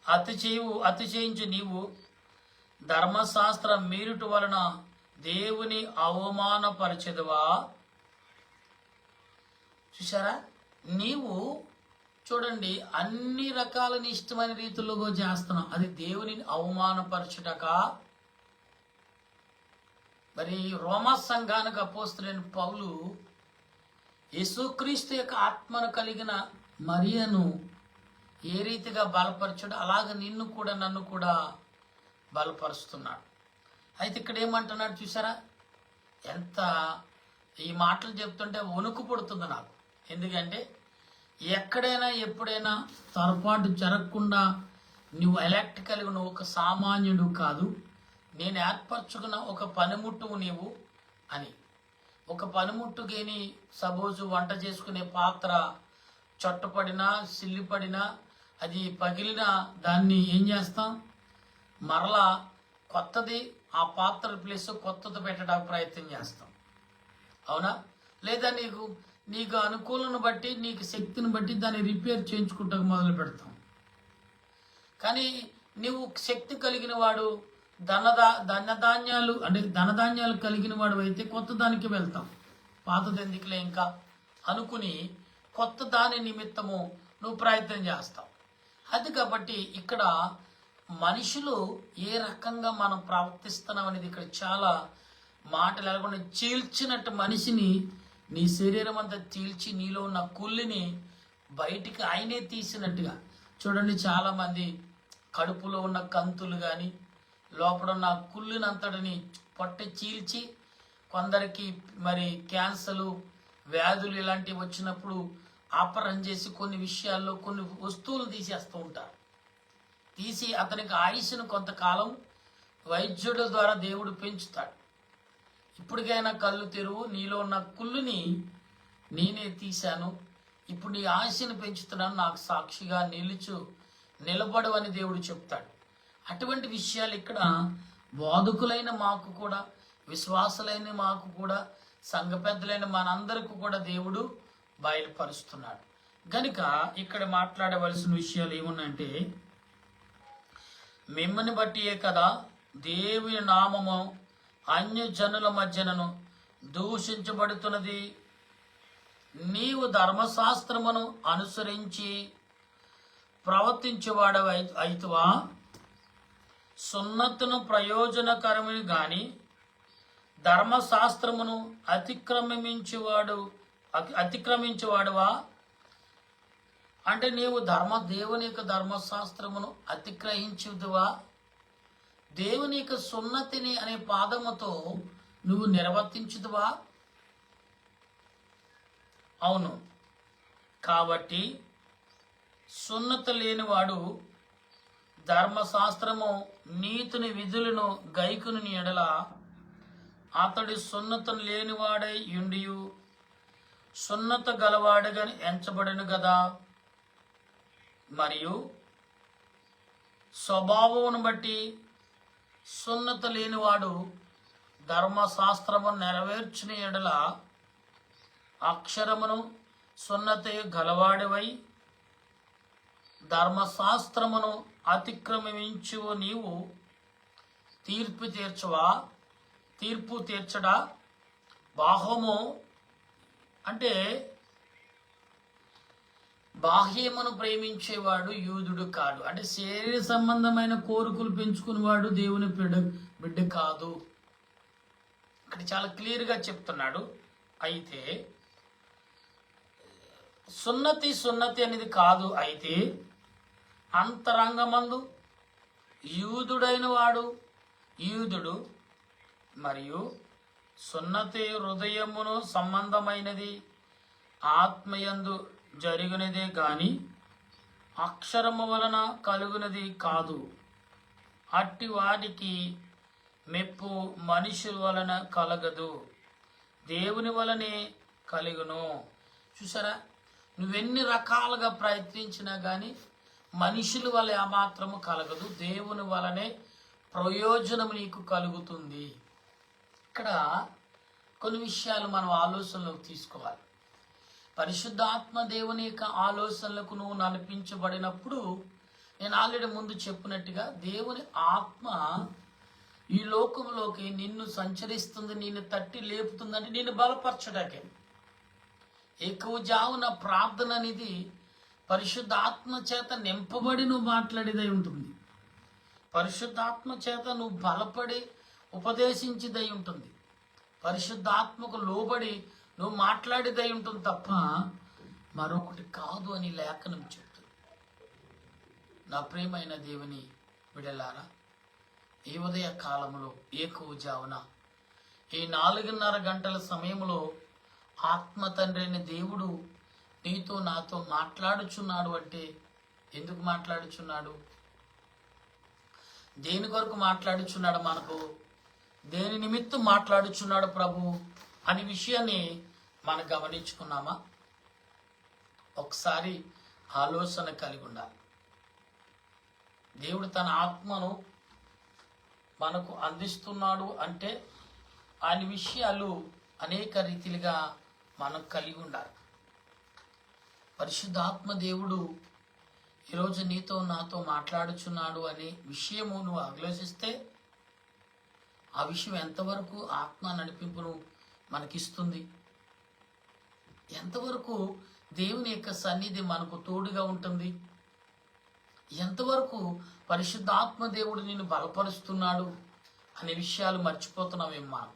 అతిశయించు నీవు ధర్మశాస్త్ర మీరుట వలన దేవుని అవమానపరచెదవా? చూసారా, నీవు చూడండి అన్ని రకాల ఇష్టమైన రీతుల్లో చేస్తున్నావు, అది దేవుని అవమానపరచుటక. మరి రోమా సంఘానికి అపోస్తులైన పౌలు యేసుక్రీస్తు యొక్క ఆత్మను కలిగిన మరియను ఏ రీతిగా బలపరచాడో అలాగ నిన్ను కూడా నన్ను కూడా బలపరుస్తున్నాడు. అయితే ఇక్కడ ఏమంటున్నాడు చూసారా, ఎంత ఈ మాటలు చెప్తుంటే వణుకు పుడుతుంది నాకు. ఎందుకంటే ఎక్కడైనా ఎప్పుడైనా పొరపాటు జరగకుండా నువ్వు ఎలక్ట్ కలిగి నువ్వు ఒక సామాన్యుడు కాదు, నేను ఏర్పరచుకున్న ఒక పనిముట్టువు నీవు అని. ఒక పనిముట్టుకేని సపోజు వంట చేసుకునే పాత్ర చొట్టపడినా సిల్లిపడినా అది పగిలినా దాన్ని ఏం చేస్తాం, మరలా కొత్తది ఆ పాత్ర ప్లేస్ కొత్తది పెట్టడానికి ప్రయత్నం చేస్తాం, అవునా? లేదా నీకు అనుకూలను బట్టి నీకు శక్తిని బట్టి దాన్ని రిపేర్ చేయించుకుంటూ మొదలు పెడతాం. కానీ నువ్వు శక్తి కలిగిన వాడు ధనధాన్యాలు కలిగిన వాడు అయితే కొత్త దానికి వెళ్తాం. పాతది ఎందుకులే ఇంకా అనుకుని కొత్త దాని నిమిత్తము నువ్వు ప్రయత్నం చేస్తావు. అది కాబట్టి ఇక్కడ మనుషులు ఏ రకంగా మనం ప్రవర్తిస్తున్నాం అనేది ఇక్కడ చాలా మాటలు ఎలాగొండ చీల్చినట్టు మనిషిని నీ శరీరం అంతా చీల్చి నీలో ఉన్న కుళ్ళిని బయటికి ఆయనే తీసినట్టుగా. చూడండి, చాలామంది కడుపులో ఉన్న కంతులు కానీ లోపల ఉన్న కుళ్ళినంతటిని పొట్ట చీల్చి, కొందరికి మరి క్యాన్సర్లు వ్యాధులు ఇలాంటివి వచ్చినప్పుడు ఆపరేషన్ చేసి కొన్ని విషయాల్లో కొన్ని వస్తువులు తీసేస్తూ ఉంటారు. తీసి అతనికి ఆయుష్ను కొంతకాలం వైద్యుల ద్వారా దేవుడు పెంచుతాడు. ఇప్పటికైనా కళ్ళు తెరువు, నీలో ఉన్న కుళ్ళుని నేనే తీశాను, ఇప్పుడు నీ ఆయుష్ను పెంచుతున్నాను, నాకు సాక్షిగా నిలబడు అని దేవుడు చెప్తాడు. అటువంటి విషయాలు ఇక్కడ బోధకులైన మాకు కూడా, విశ్వాసులైన మాకు కూడా, సంఘ పెద్దలైన మనందరికీ కూడా దేవుడు బయలుపరుస్తున్నాడు. గనుక ఇక్కడ మాట్లాడవలసిన విషయాలు ఏమున్నాయంటే, మిమ్మల్ని బట్టియే కదా దేవుని నామము అన్యజనుల మధ్యనను దూషించబడుతున్నది. నీవు ధర్మశాస్త్రమును అనుసరించి ప్రవర్తించేవాడు అయితువా? సున్నతును ప్రయోజనకరమని గాని ధర్మశాస్త్రమును అతిక్రమించేవాడువా? అంటే నీవు దేవుని యొక్క ధర్మశాస్త్రమును అతిక్రమించుదువా? దేవుని యొక్క సున్నతిని అనే పాదముతో నువ్వు నిర్వర్తించుదువా? అవును. కాబట్టి సున్నత లేనివాడు ధర్మశాస్త్రము నీతిని విధులను గైకుని ఎడల అతడి సున్నతం లేనివాడై ఉండియు సున్నత గలవాడుగా ఎంచబడను కదా. మరియు స్వభావమును బట్టి సున్నత లేనివాడు ధర్మశాస్త్రము నెరవేర్చిన ఎడల అక్షరమును సున్నతే గలవాడివై ధర్మశాస్త్రమును అతిక్రమించు నీవు తీర్పు తీర్చడా? బాహ్యము అంటే బాహ్యమును ప్రేమించేవాడు యూదుడు కాడు. అంటే శరీర సంబంధమైన కోరికలు పెంచుకునేవాడు దేవుని బిడ్డ కాదు. ఇక్కడ చాలా క్లియర్గా చెప్తున్నాడు. అయితే సున్నతి అనేది కాదు. అయితే అంతరంగమందు యూదుడు మరియు సున్నతి హృదయమును సంబంధమైనది ఆత్మయందు జరిగినదే గాని అక్షరము వలన కలుగునది కాదు. అట్టి వాటికి మెప్పు మనుషుల వలన కలగదు, దేవుని వలనే కలుగును. చూసారా, నువ్వెన్ని రకాలుగా ప్రయత్నించినా కానీ మనుషుల వల్ల ఏమాత్రము కలగదు, దేవుని వలనే ప్రయోజనం నీకు కలుగుతుంది. ఇక్కడ కొన్ని విషయాలు మనం ఆలోచనలోకి తీసుకోవాలి. పరిశుద్ధాత్మ దేవుని యొక్క ఆలోచనలకు నువ్వు నడిపించబడినప్పుడు, నేను ఆల్రెడీ ముందు చెప్పినట్టుగా దేవుని ఆత్మ ఈ లోకంలోకి నిన్ను సంచరిస్తుంది, నిన్ను తట్టి లేపుతుందని నిన్ను బలపరచడాకే. ఎక్కువ జావున ప్రార్థన అనేది పరిశుద్ధాత్మ చేత నింపబడి నువ్వు మాట్లాడేదై ఉంటుంది. పరిశుద్ధాత్మ చేత నువ్వు బలపడి ఉపదేశించేదై ఉంటుంది. పరిశుద్ధాత్మకు లోబడి నువ్వు మాట్లాడేదై ఉంటుంది తప్ప మరొకటి కాదు అని లేఖనం చెప్తుంది. నా ప్రియమైన దేవుని బిడ్డలారా, ఈ ఉదయ కాలంలో ఏకువజామున ఈ 4:30 గంటల సమయంలో ఆత్మ తండ్రి అయిన దేవుడు నీతో నాతో మాట్లాడుచున్నాడు అంటే ఎందుకు మాట్లాడుచున్నాడు? దేని కొరకు మాట్లాడుచున్నాడు? మనకు దేని నిమిత్తం మాట్లాడుచున్నాడు ప్రభు అనే విషయాన్ని మనం గమనించుకున్నామా? ఒకసారి ఆలోచన కలిగి ఉండాలి. దేవుడు తన ఆత్మను మనకు అందిస్తున్నాడు అంటే ఆయన విషయాలు అనేక రీతిలుగా మనం కలిగి ఉండాలి. పరిశుద్ధాత్మ దేవుడు ఈరోజు నీతో నాతో మాట్లాడుచున్నాడు అనే విషయము నువ్వు ఆలోచిస్తే ఆ విషయం ఎంతవరకు ఆత్మ నడిపింపును మనకిస్తుంది, ఎంతవరకు దేవుని యొక్క సన్నిధి మనకు తోడుగా ఉంటుంది, ఎంతవరకు పరిశుద్ధాత్మ దేవుడు నిన్ను బలపరుస్తున్నాడు అనే విషయాలు మర్చిపోతున్నామేం మనం.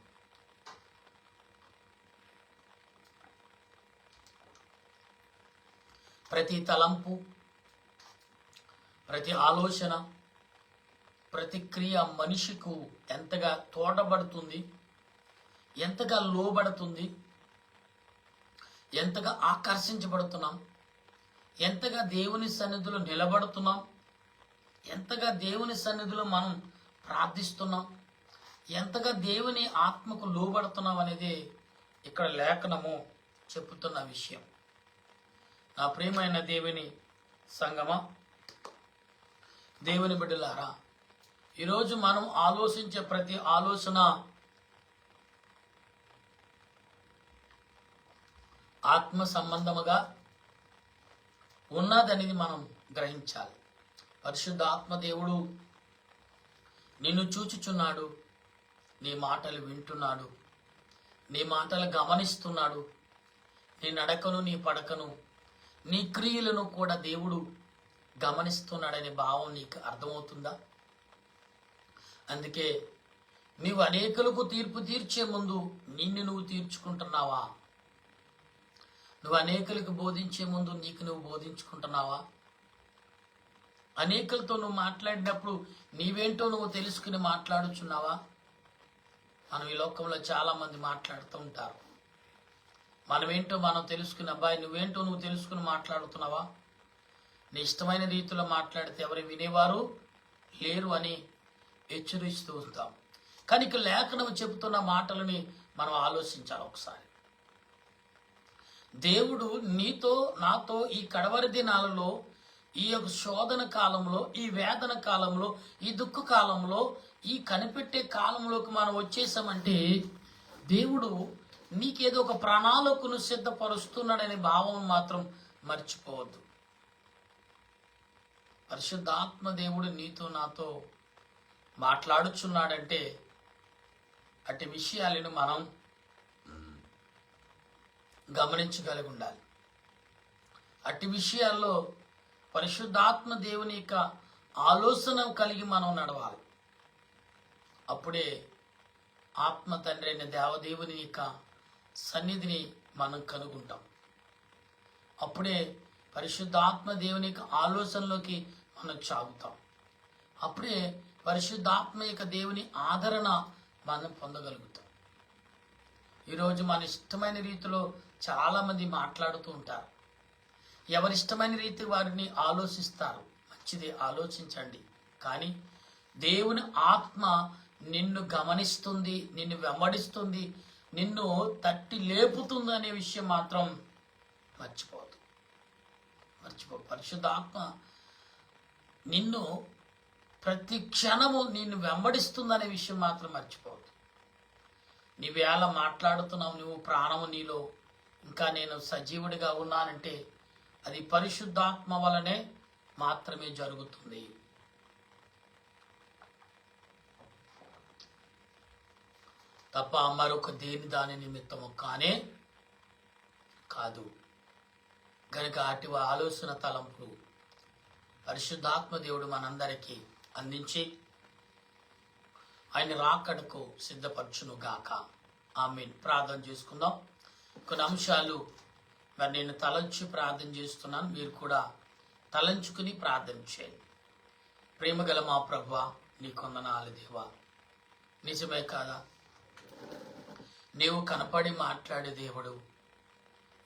ప్రతి తలంపు, ప్రతి ఆలోచన, ప్రతి క్రియ మనిషికు ఎంతగా తోడబడుతుంది, ఎంతగా లోబడుతుంది, ఎంతగా ఆకర్షించబడుతున్నాం, ఎంతగా దేవుని సన్నిధిలో నిలబడుతున్నాం, ఎంతగా దేవుని సన్నిధిలో మనం ప్రార్థిస్తున్నాం, ఎంతగా దేవుని ఆత్మకు లోబడుతున్నాం అనేది ఇక్కడ లేఖనము చెప్పుతున్న విషయం. నా ప్రియమైన దేవుని సంగమా, దేవుని బిడ్డలారా, ఈరోజు మనం ఆలోచించే ప్రతి ఆలోచన ఆత్మ సంబంధముగా ఉన్నదనేది మనం గ్రహించాలి. పరిశుద్ధ ఆత్మ దేవుడు నిన్ను చూచుచున్నాడు, నీ మాటలు వింటున్నాడు, నీ మాటలు గమనిస్తున్నాడు, నీ నడకను, నీ పడకను, నీ క్రియలను కూడా దేవుడు గమనిస్తున్నాడనే భావం నీకు అర్థమవుతుందా? అందుకే నీవు అనేకులకు తీర్పు తీర్చే ముందు నిన్ను నువ్వు తీర్చుకుంటున్నావా? నువ్వు అనేకులకు బోధించే ముందు నీకు నువ్వు బోధించుకుంటున్నావా? అనేకులతో నువ్వు మాట్లాడినప్పుడు నీవేంటో నువ్వు తెలుసుకుని మాట్లాడుచున్నావా? మనం ఈ లోకంలో చాలా మంది మాట్లాడుతూ ఉంటారు. మనమేంటో మనం తెలుసుకుని, అబ్బాయి నువ్వేంటో నువ్వు తెలుసుకుని మాట్లాడుతున్నావా? నీ ఇష్టమైన రీతిలో మాట్లాడితే ఎవరు వినేవారు లేరు అని హెచ్చరిస్తూ ఉంటాం. కానీ ఇక లేఖనం చెబుతున్న మాటలని మనం ఆలోచించాలి ఒకసారి. దేవుడు నీతో నాతో ఈ కడవరి దినాలలో, ఈ యొక్క శోధన కాలంలో, ఈ వేదన కాలంలో, ఈ దుఃఖ కాలంలో, ఈ కనిపెట్టే కాలంలోకి మనం వచ్చేసామంటే దేవుడు నీకేదో ఒక ప్రణాళికను సిద్ధపరుస్తున్నాడనే భావం మాత్రం మర్చిపోవద్దు. పరిశుద్ధాత్మ దేవుడు నీతో నాతో మాట్లాడుచున్నాడంటే అట్టి విషయాలను మనం గమనించగలిగి ఉండాలి. అట్టి విషయాల్లో పరిశుద్ధాత్మ దేవుని యొక్క ఆలోచన కలిగి మనం నడవాలి. అప్పుడే ఆత్మ తండ్రి అయిన దేవదేవుని యొక్క సన్నిధిని మనం కనుగొంటాం. అప్పుడే పరిశుద్ధాత్మ దేవుని యొక్క ఆలోచనలోకి మనం సాగుతాం. అప్పుడే పరిశుద్ధాత్మ యొక్క దేవుని ఆదరణ మనం పొందగలుగుతాం. ఈరోజు మన ఇష్టమైన రీతిలో చాలామంది మాట్లాడుతూ ఉంటారు. ఎవరిష్టమైన రీతి వారిని ఆలోచిస్తారు. మంచిది, ఆలోచించండి. కానీ దేవుని ఆత్మ నిన్ను గమనిస్తుంది, నిన్ను వెంబడిస్తుంది, నిన్ను తట్టి లేపుతుంది అనే విషయం మాత్రం మర్చిపో. పరిశుద్ధాత్మ నిన్ను ప్రతి క్షణము నిన్ను వెంబడిస్తుందనే విషయం మాత్రం మర్చిపోవద్దు. నీవేళ మాట్లాడుతున్నావు, నువ్వు ప్రాణము నీలో ఇంకా నేను సజీవుడిగా ఉన్నానంటే అది పరిశుద్ధాత్మ వలనే మాత్రమే జరుగుతుంది. తప్ప మరొక దాని నిమిత్తము కానే కాదు. కనుక అటు ఆలోచన తలంపులు పరిశుద్ధాత్మ దేవుడు మనందరికీ అందించి ఆయన రాకడకు సిద్ధపరచును గాక. ఆమేన్. ప్రార్థన చేసుకుందాం. కొన్ని అంశాలు మరి నేను తలంచి ప్రార్థన చేస్తున్నాను, మీరు కూడా తలంచుకుని ప్రార్థన చేయండి. ప్రేమగల మా ప్రభువా, నీ కొందనాలు దేవా. నిజమే కాదా, నీవు కనపడి మాట్లాడే దేవుడు,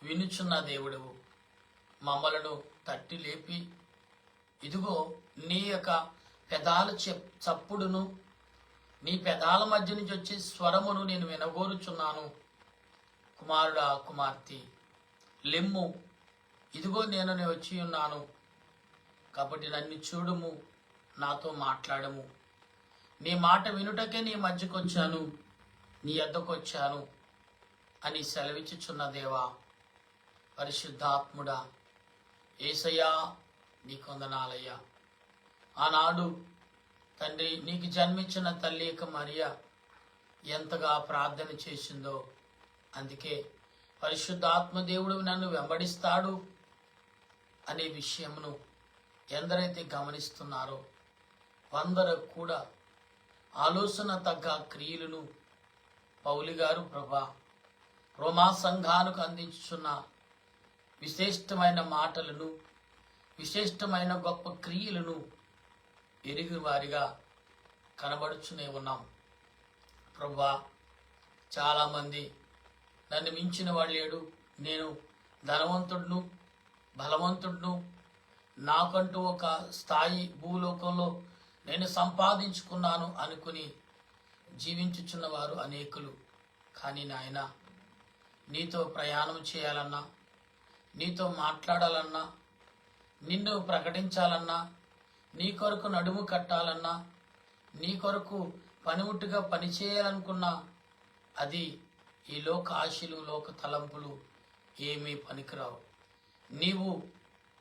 వినుచున్న దేవుడు, మమ్మలను తట్టి లేపి ఇదిగో నీ యొక్క పెదాల చప్పుడును, నీ పెదాల మధ్య నుంచి వచ్చే స్వరమును నేను వినగోరుచున్నాను. కుమారుడా, కుమార్తె, లెమ్ము, ఇదిగో నేను వచ్చి ఉన్నాను, కాబట్టి నన్ను చూడుము, నాతో మాట్లాడము. నీ మాట వినుటకే నీ మధ్యకు వచ్చాను, నీ యొద్దకు వచ్చాను అని సెలవిచ్చుచున్న దేవా, పరిశుద్ధాత్ముడా, యేసయ్యా, నీ కొందనాలయ్యా. ఆనాడు తండ్రి నీకు జన్మించిన తల్లి యొక్క మరియ ఎంతగా ప్రార్థన చేసిందో, అందుకే పరిశుద్ధాత్మ దేవుడు నన్ను వెంబడిస్తాడు అనే విషయమును ఎందరైతే గమనిస్తున్నారో అందరూ కూడా ఆలోచన తగ్గ క్రియలను పౌలు గారు ప్రభా రోమా సంఘానికి అందించుచున్న విశిష్టమైన మాటలను, విశిష్టమైన గొప్ప క్రియలను ఎరిగి వారిగా కనబడుచునే ఉన్నాం. ప్రభా, చాలామంది నన్ను మించిన వాడు లేడు, నేను ధనవంతుడును, బలవంతుడును, నాకంటూ ఒక స్థాయి భూలోకంలో నేను సంపాదించుకున్నాను అనుకుని జీవించుచున్న వారు అనేకులు. కానీ నాయన, నీతో ప్రయాణం చేయాలన్నా, నీతో మాట్లాడాలన్నా, నిన్ను ప్రకటించాలన్నా, నీ కొరకు నడుము కట్టాలన్నా, నీ కొరకు పనిముట్టుగా పనిచేయాలనుకున్నా అది ఈ లోక ఆశలు, లోక తలంపులు ఏమీ పనికిరావు. నీవు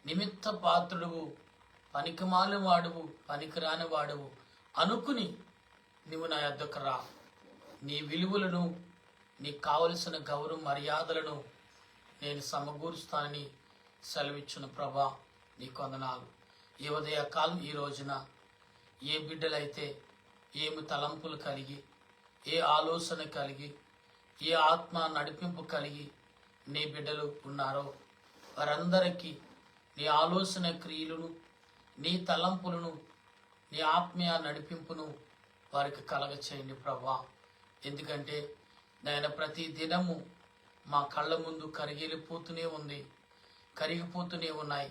నిమిత్త పాత్రుడువు, పనికిమాలిన వాడువు, పనికిరాని వాడువు అనుకుని నువ్వు నా యొద్దకు రా. నీ విలువలను, నీకు కావలసిన గౌరవ మర్యాదలను నేను సమకూరుస్తానని సెలవిచ్చిన ప్రభా, నీ కొందనాలు. ఈ ఉదయకాలం ఈ రోజున ఏ బిడ్డలైతే ఏమి తలంపులు కలిగి, ఏ ఆలోచన కలిగి, ఏ ఆత్మ నడిపింపు కలిగి నీ బిడ్డలు ఉన్నారో వారందరికీ నీ ఆలోచన క్రియలను, నీ తలంపులను, నీ ఆత్మీయ నడిపింపును వారికి కలగచేయండి ప్రభా. ఎందుకంటే నేను ప్రతి దినము మా కళ్ళ ముందు కరిగిపోతూనే ఉంది, కరిగిపోతూనే ఉన్నాయి.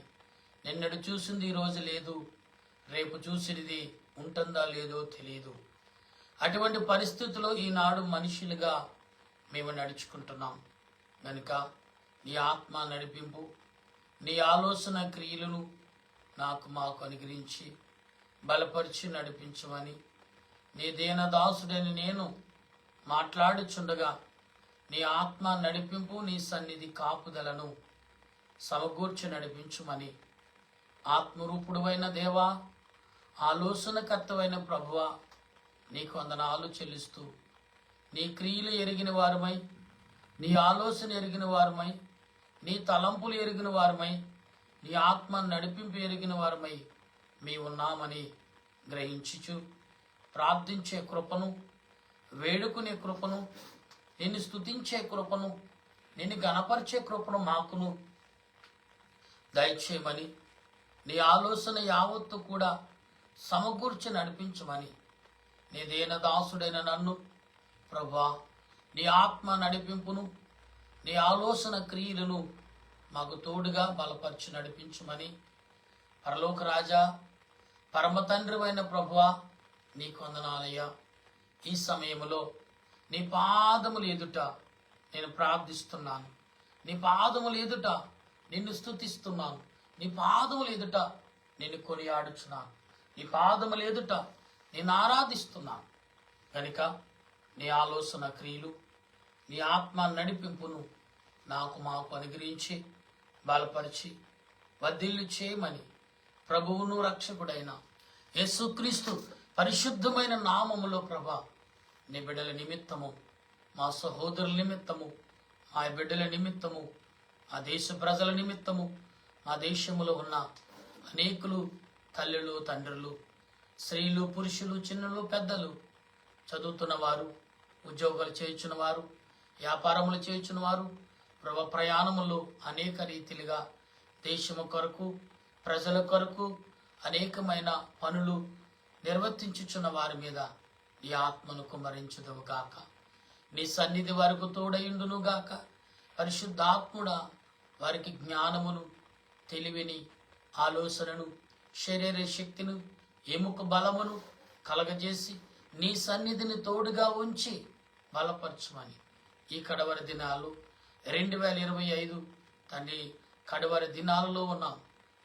నిన్నడు చూసింది ఈరోజు లేదు, రేపు చూసినది ఉంటుందా లేదో తెలియదు. అటువంటి పరిస్థితుల్లో ఈనాడు మనుషులుగా మేము నడుచుకుంటున్నాం కనుక నీ ఆత్మ నడిపింపు, నీ ఆలోచన క్రియలను మాకు అనుగ్రహించి బలపరిచి నడిపించమని నీ దీనదాసుడని నేను మాట్లాడుచుండగా నీ ఆత్మ నడిపింపు, నీ సన్నిధి కాపుదలను సమకూర్చి నడిపించుమని ఆత్మరూపుడువైన దేవా, ఆలోచనకర్తవైన ప్రభువా, నీకు వందనాలు చెల్లిస్తూ నీ క్రియలు ఎరిగిన వారమై, నీ ఆలోచన ఎరిగిన వారమై, నీ తలంపులు ఎరిగిన వారమై, నీ ఆత్మ నడిపింపు ఎరిగిన వారమై మీ ఉన్నామని గ్రహించుచు ప్రార్థించే కృపను, వేడుకునే కృపను, నిన్ను స్తుతించే కృపను, నిన్ను గణపరిచే కృపను మాకును దయచేయమని, నీ ఆలోచన యావత్తు కూడా సమకూర్చి నడిపించమని నీ దీనదాసుడైన నన్ను ప్రభా, నీ ఆత్మ నడిపింపును, నీ ఆలోచన క్రియలను మాకు తోడుగా బలపరిచి నడిపించమని పరలోక రాజా, పరమ తండ్రివైన ప్రభువా, నీకు వందనాలయ్యా. ఈ సమయంలో నీ పాదములు ఎదుట నేను ప్రార్థిస్తున్నాను, నీ పాదములు ఎదుట నిన్ను స్తుతిస్తున్నాను, నీ పాదములు ఎదుట నిన్ను కొనియాడుచున్నాను, నీ పాదములు ఎదుట నేను ఆరాధిస్తున్నాను. కనుక నీ ఆలోచన క్రియలు, నీ ఆత్మ నడిపింపును మాకు అనుగ్రహించి బలపరిచి వర్ధిల్లు చేయమని ప్రభువును రక్షకుడైన యేసుక్రీస్తు పరిశుద్ధమైన నామములో ప్రభా, నీ బిడ్డల నిమిత్తము, మా సహోదరుల నిమిత్తము, మా బిడ్డల నిమిత్తము, మా దేశ ప్రజల నిమిత్తము, మా దేశంలో ఉన్న అనేకులు తల్లులు, తండ్రులు, స్త్రీలు, పురుషులు, చిన్నలు, పెద్దలు, చదువుతున్న వారు, ఉద్యోగాలు చేయుచున్న వారు, వ్యాపారములు చేయుచున్న వారు, ప్రయాణములు అనేక రీతిలుగా దేశము కొరకు, ప్రజల కొరకు, అనేకమైన పనులు నిర్వర్తించుచున్న వారి మీద నీ ఆత్మను కుమ్మరించుదువు గాక. నీ సన్నిధి వరకు తోడయుండును గాక. పరిశుద్ధాత్ముడా, వారికి జ్ఞానమును, తెలివిని, ఆలోచనను, శరీర శక్తిని, ఎముక బలమును కలగజేసి నీ సన్నిధిని తోడుగా ఉంచి బలపరచుమని ఈ కడవరి దినాలు 2025 తండ్రి కడవరి దినాలలో ఉన్నాం.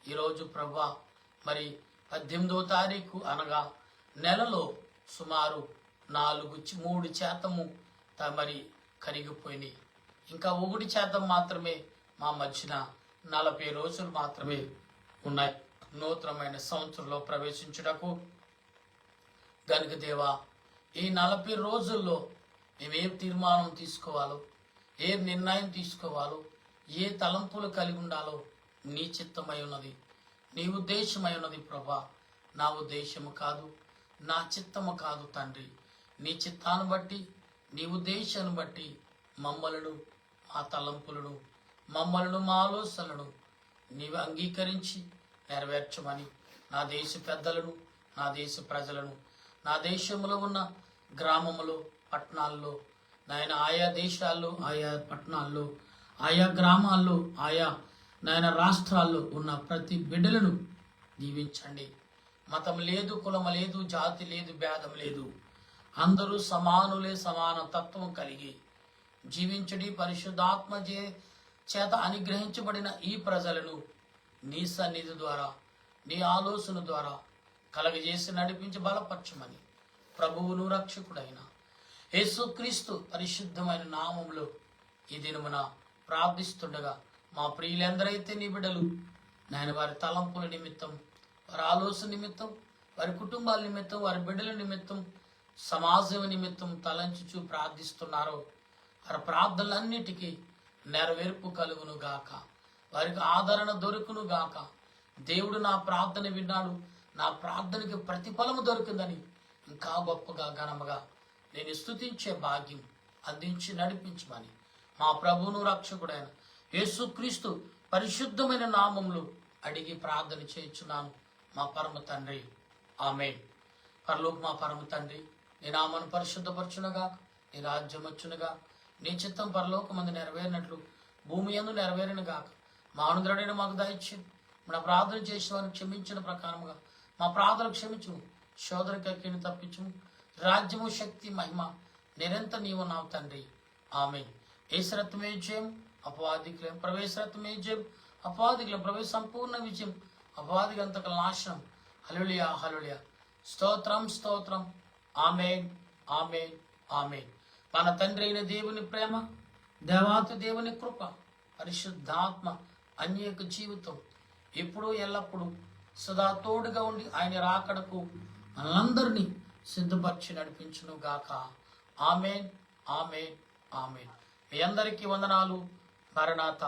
ఈరోజు ప్రభా మరి 18వ తారీఖు అనగా నెలలో సుమారు 3% మరి కరిగిపోయినాయి. ఇంకా 1% మాత్రమే మా మధ్యన 40 రోజులు మాత్రమే ఉన్నాయి నూతనమైన సంవత్సరంలో ప్రవేశించుటకు. గనుక దేవా, ఈ 40 రోజుల్లో మేమేం తీర్మానం తీసుకోవాలో, ఏ నిర్ణయం తీసుకోవాలో, ఏ తలంపులు కలిగి ఉండాలో నీ చిత్తమై ఉన్నది, నీ ఉద్దేశమై ఉన్నది ప్రభా. నా ఉద్దేశము కాదు, నా చిత్తము కాదు తండ్రి. నీ చిత్తాన్ని బట్టి, నీ ఉద్దేశాన్ని బట్టి మమ్మలను, మా తలంపులను, మమ్మలను, మా ఆలోచనలను నీవు అంగీకరించి నెరవేర్చమని నా దేశ పెద్దలను, నా దేశ ప్రజలను, నా దేశంలో ఉన్న గ్రామములో, పట్టణాల్లో, నాయన ఆయా దేశాల్లో, ఆయా పట్టణాల్లో, ఆయా గ్రామాల్లో, ఆయా నాయన రాష్ట్రాల్లో ఉన్న ప్రతి బిడ్డలను దీవించండి. మతం లేదు, కులం లేదు, జాతి లేదు, భేదం లేదు. అందరూ సమానులే, సమాన తత్వం కలిగి జీవించడి పరిశుద్ధాత్మ చేత అనుగ్రహించబడిన ఈ ప్రజలను నీ సన్నిధి ద్వారా, నీ ఆలోచన ద్వారా కలగజేసి నడిపించి బలపరచమని ప్రభువును రక్షకుడైన యేసుక్రీస్తు పరిశుద్ధమైన నామములో ఈ దినమున ప్రార్థిస్తుండగా, మా ప్రియులందరైతే నీ బిడ్డలు నాయన వారి తలంపుల నిమిత్తం, వారి ఆలోచన నిమిత్తం, వారి కుటుంబాల నిమిత్తం, వారి బిడ్డల నిమిత్తం, సమాజం నిమిత్తం తలంచుచూ ప్రార్థిస్తున్నారో వారి ప్రార్థనలన్నిటికీ నెరవేర్పు కలుగును గాక, వారికి ఆదరణ దొరుకును గాక. దేవుడు నా ప్రార్థన విన్నాడు, నా ప్రార్థనకి ప్రతిఫలము దొరికిందని ఇంకా గొప్పగా ఘనముగా నేను స్తుతించే భాగ్యం అందించి నడిపించమని మా ప్రభువును రక్షకుడైన యేసుక్రీస్తు పరిశుద్ధమైన నామములో అడిగి ప్రార్థన చేయించున్నాను మా పరమ తండ్రి, ఆమేన్. పరలోక మా పరమ తండ్రి, నీ నామను పరిశుద్ధపరచునగా, నీ రాజ్యం వచ్చునుగా, నీ చిత్తం పరలోకమందు నెరవేరినట్లు భూమి యందు నెరవేరునుగాక. మా అనుగ్రహుడైన మాకు దయచేయం. మన ప్రార్థన చేసిన వారిని క్షమించిన ప్రకారముగా మా ప్రార్థన క్షమించుము, శోధనకి తప్పించుము. రాజ్యము, శక్తి, మహిమ నిరంతరం నీవు నావు తండ్రి, ఆమేన్. ఏసరత్వమే జయం, అపవాదికులం ప్రవేశరత్వమే జయం, అపవాదికులం ప్రవేశ సంపూర్ణ విజయం, అపవాదికంతకల నాశనం. హల్లెలూయా, హల్లెలూయా. స్తోత్రం, స్తోత్రం. ఆమేన్, ఆమేన్, ఆమేన్. మన తండ్రి అయిన దేవుని ప్రేమ, దేవాతి దేవుని కృప, పరిశుద్ధాత్మ అన్యేక జీవితం ఎప్పుడూ ఎల్లప్పుడూ సదా తోడుగా ఉండి ఆయన రాకడకు మనందరినీ సిద్ధపరిచి నడిపించును గాక. ఆమేన్, ఆమేన్, ఆమేన్. మీ అందరికీ వందనాలు. మరణాత.